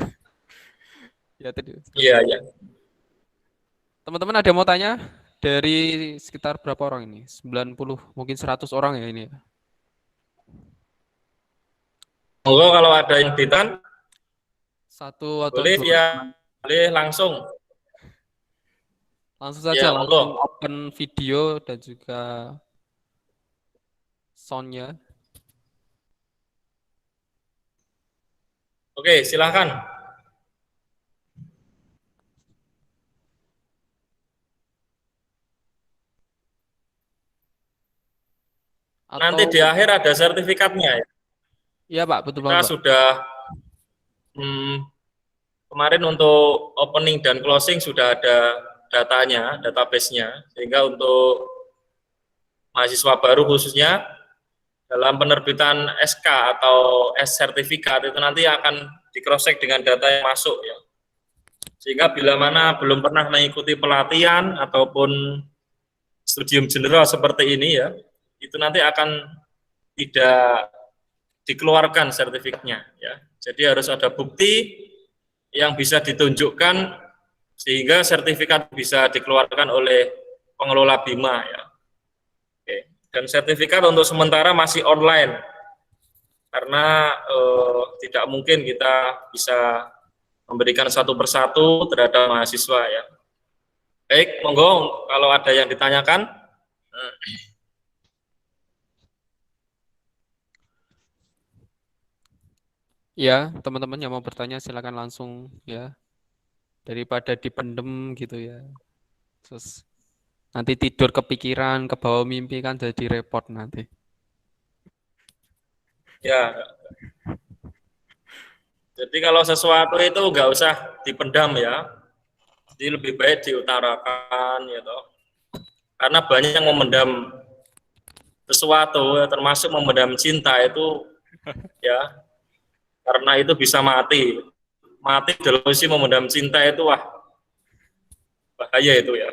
Ya tadi. Iya. Teman-teman ada yang mau tanya? Dari sekitar berapa orang ini? 90, mungkin 100 orang ya ini. Monggo kalau ada yang ditan, 1 atau boleh 2. ya, boleh langsung. Langsung saja, Ya, langsung open video dan juga sound-nya. Oke, silakan. Nanti di akhir ada sertifikatnya ya. Iya Pak, betul Kita Pak. sudah kemarin untuk opening dan closing sudah ada datanya, database-nya, sehingga untuk mahasiswa baru khususnya dalam penerbitan SK atau sertifikat itu nanti akan di cross check dengan data yang masuk ya. Sehingga bila mana belum pernah mengikuti pelatihan ataupun studium general seperti ini ya, itu nanti akan tidak dikeluarkan sertifikatnya ya. Jadi harus ada bukti yang bisa ditunjukkan sehingga sertifikat bisa dikeluarkan oleh pengelola Bima ya. Oke. Dan sertifikat untuk sementara masih online karena tidak mungkin kita bisa memberikan satu persatu terhadap mahasiswa ya. Baik, monggo kalau ada yang ditanyakan. Ya, teman-teman yang mau bertanya silakan langsung ya. Daripada dipendem gitu ya. Terus nanti tidur kepikiran, kebawa mimpi kan jadi repot nanti. Ya. Jadi kalau sesuatu itu nggak usah dipendam ya. Jadi lebih baik diutarakan ya toh. Karena banyak yang memendam sesuatu ya, termasuk memendam cinta itu ya. Karena itu bisa mati. Mati dalam posisi memendam cinta itu wah bahaya itu ya.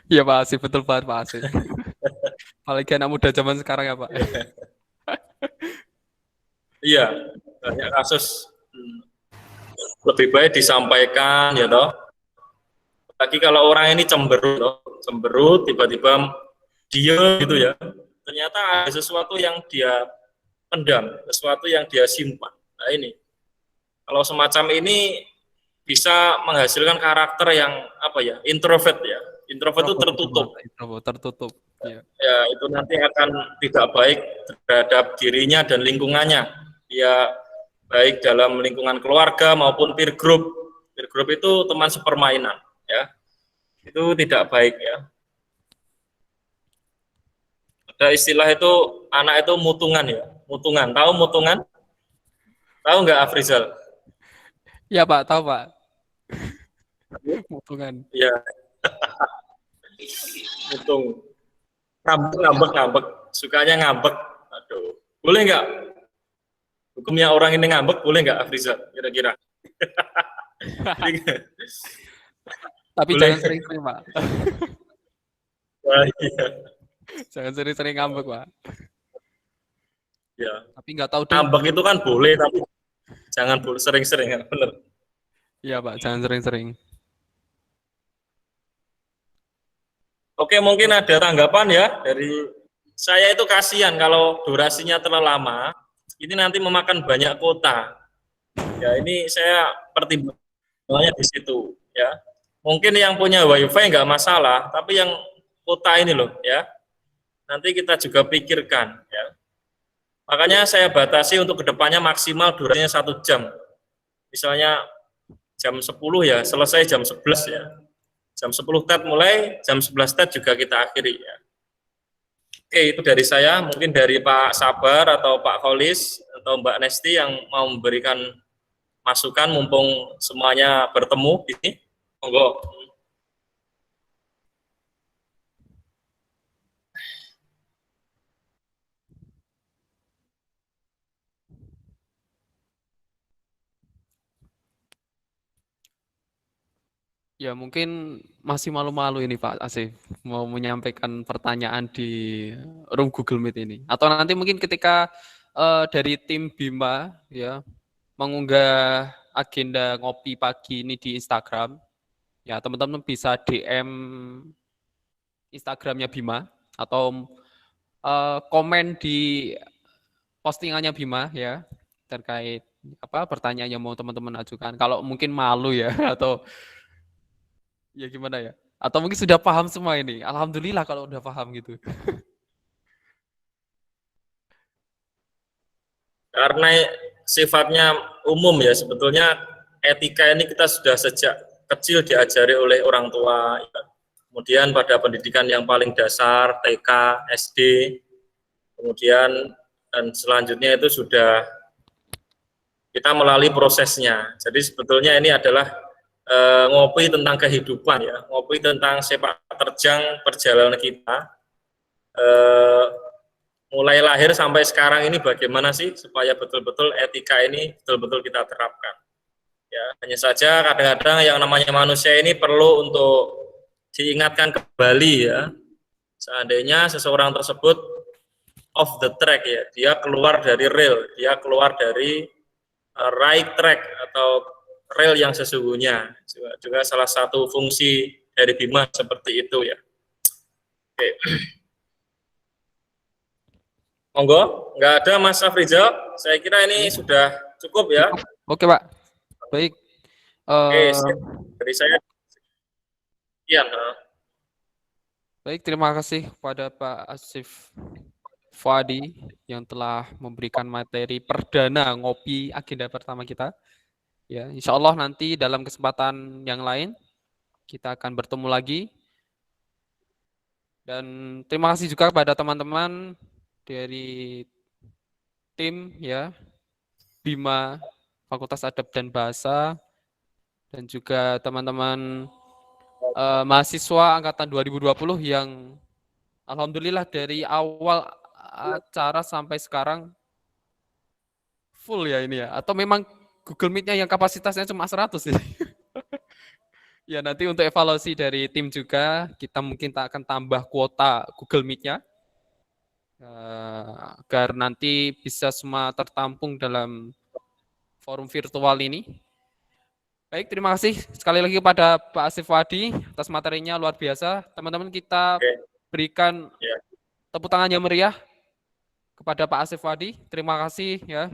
Iya Pak Asif, betul banget Pak Asif. Apalagi anak muda zaman sekarang ya Pak. Iya, banyak kasus lebih baik disampaikan ya toh. Lagi kalau orang ini cemberut tiba-tiba dia gitu ya. Ternyata ada sesuatu yang dia pendam, sesuatu yang dia simpan. Nah ini, kalau semacam ini bisa menghasilkan karakter yang apa ya, introvert ya. Introvert itu tertutup. Tertutup. Ya. Ya, itu nanti akan tidak baik terhadap dirinya dan lingkungannya. Ya, baik dalam lingkungan keluarga maupun peer group. Peer group itu teman sepermainan, ya. Itu tidak baik ya. Ada istilah itu anak itu mutungan ya. Mutungan, tahu mutungan? Tahu nggak Afrizal? Iya Pak, tahu Pak. Mutungan. Iya. Mutung. Ngambek. Sukanya ngambek. Aduh. Boleh nggak? Hukumnya orang ini ngambek, boleh nggak Afrizal? Kira-kira. Tapi Boleh. jangan sering-sering Pak. Wah, iya. Jangan sering-sering ngambek Pak. Ya. Tapi nggak tahu deh. Ngambek itu kan boleh, tapi jangan sering-sering ya, bener. Iya Pak, jangan sering-sering. Oke, mungkin ada tanggapan ya dari saya. Itu kasihan kalau durasinya terlalu lama, ini nanti memakan banyak kuota. Ya, ini saya pertimbangannya di situ ya. Mungkin yang punya wifi nggak masalah, tapi yang kuota ini loh ya, nanti kita juga pikirkan ya. Makanya saya batasi untuk kedepannya maksimal durasinya 1 jam. Misalnya jam 10 ya, selesai jam 11 ya. Jam 10 TET mulai, jam 11 TET juga kita akhiri ya. Oke, itu dari saya. Mungkin dari Pak Sabar atau Pak Kholis atau Mbak Nesti yang mau memberikan masukan mumpung semuanya bertemu di sini. Monggo. Ya mungkin masih malu-malu ini Pak Asif mau menyampaikan pertanyaan di room Google Meet ini. Atau nanti mungkin ketika dari tim Bima ya mengunggah agenda ngopi pagi ini di Instagram, ya teman-teman bisa DM Instagramnya Bima atau komen di postingannya Bima ya terkait apa pertanyaan yang mau teman-teman ajukan. Kalau mungkin malu ya atau ya gimana ya? Atau mungkin sudah paham semua ini. Alhamdulillah kalau udah paham gitu. Karena sifatnya umum ya, sebetulnya etika ini kita sudah sejak kecil diajari oleh orang tua ya. Kemudian pada pendidikan yang paling dasar TK, SD, kemudian dan selanjutnya itu sudah kita melalui prosesnya. Jadi sebetulnya ini adalah ngopi tentang kehidupan ya, ngopi tentang sepak terjang perjalanan kita mulai lahir sampai sekarang ini bagaimana sih supaya betul-betul etika ini betul-betul kita terapkan. Ya, hanya saja kadang-kadang yang namanya manusia ini perlu untuk diingatkan kembali ya. Seandainya seseorang tersebut off the track ya, dia keluar dari rail, dia keluar dari right track atau rail yang sesungguhnya. Juga salah satu fungsi dari Bima seperti itu ya. Oke. Monggo, nggak ada Mas Afrizal. Saya kira ini sudah cukup ya. Oke, Pak. Baik. Oke, dari saya. Iya. Baik, terima kasih kepada Pak Asif Fuadi yang telah memberikan materi perdana ngopi agenda pertama kita. Ya, insya Allah nanti dalam kesempatan yang lain kita akan bertemu lagi. Dan terima kasih juga kepada teman-teman dari tim ya Bima Fakultas Adab dan Bahasa dan juga teman-teman mahasiswa angkatan 2020 yang alhamdulillah dari awal acara sampai sekarang full ya ini ya, atau memang Google Meet-nya yang kapasitasnya cuma 100 ya. Ya nanti untuk evaluasi dari tim juga kita mungkin tak akan tambah kuota Google Meet-nya agar nanti bisa semua tertampung dalam forum virtual ini. Baik, terima kasih sekali lagi kepada Pak Asif Fuadi atas materinya luar biasa. Teman-teman kita berikan tepuk tangan yang meriah kepada Pak Asif Fuadi. Terima kasih ya.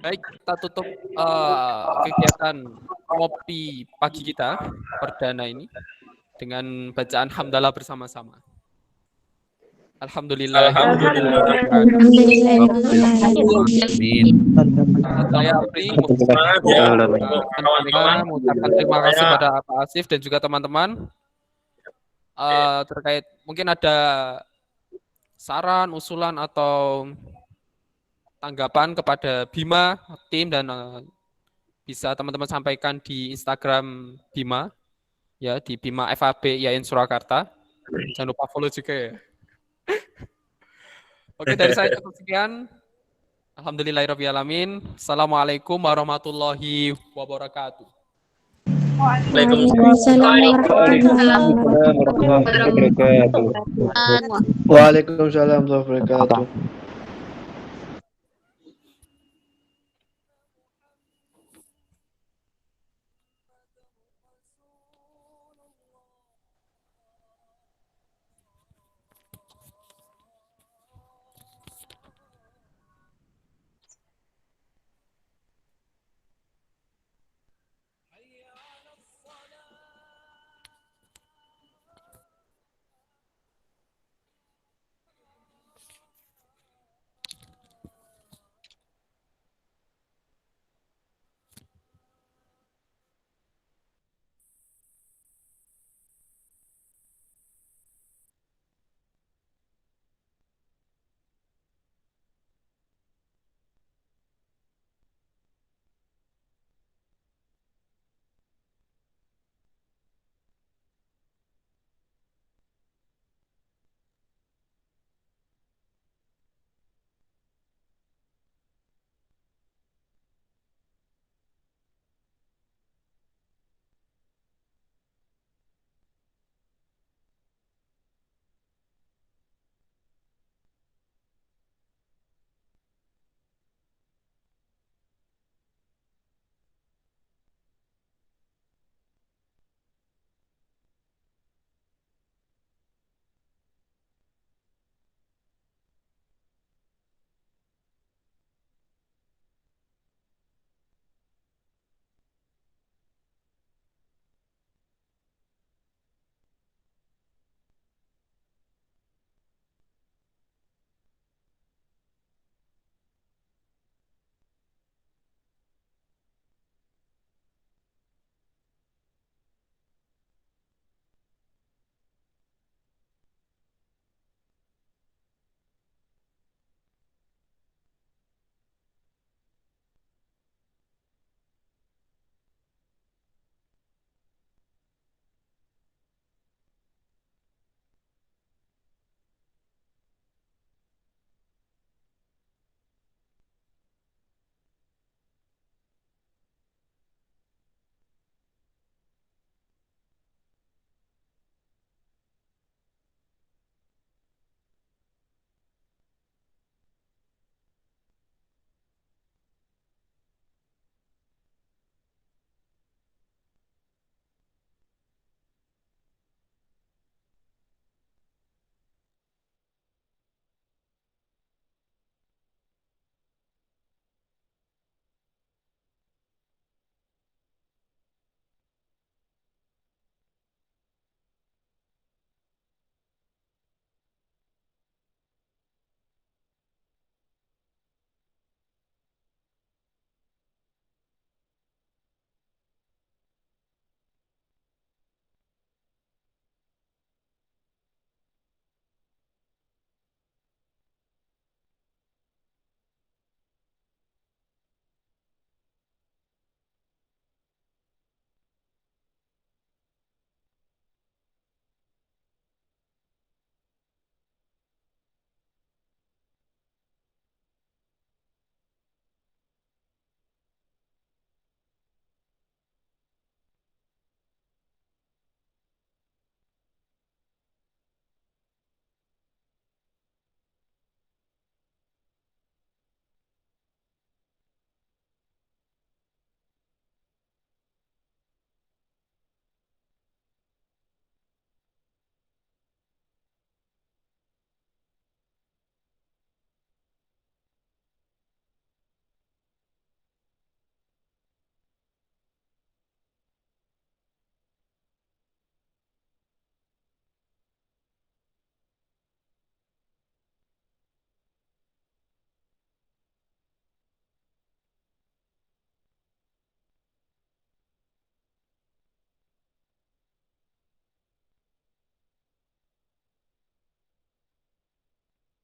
Baik, kita tutup kegiatan ngopi pagi kita perdana ini dengan bacaan hamdalah bersama-sama. Alhamdulillah. Saya Apri mengucapkan terima kasih pada Pak Asif dan juga teman-teman terkait mungkin ada saran, usulan atau tanggapan kepada Bima tim dan bisa teman-teman sampaikan di Instagram Bima ya di Bima FAB IAIN Surakarta. Jangan lupa follow juga ya. Oke, dari saya cukup sekian. Alhamdulillahirrahmanirrahim. Assalamualaikum warahmatullahi wabarakatuh. Waalaikumsalam warahmatullahi wabarakatuh.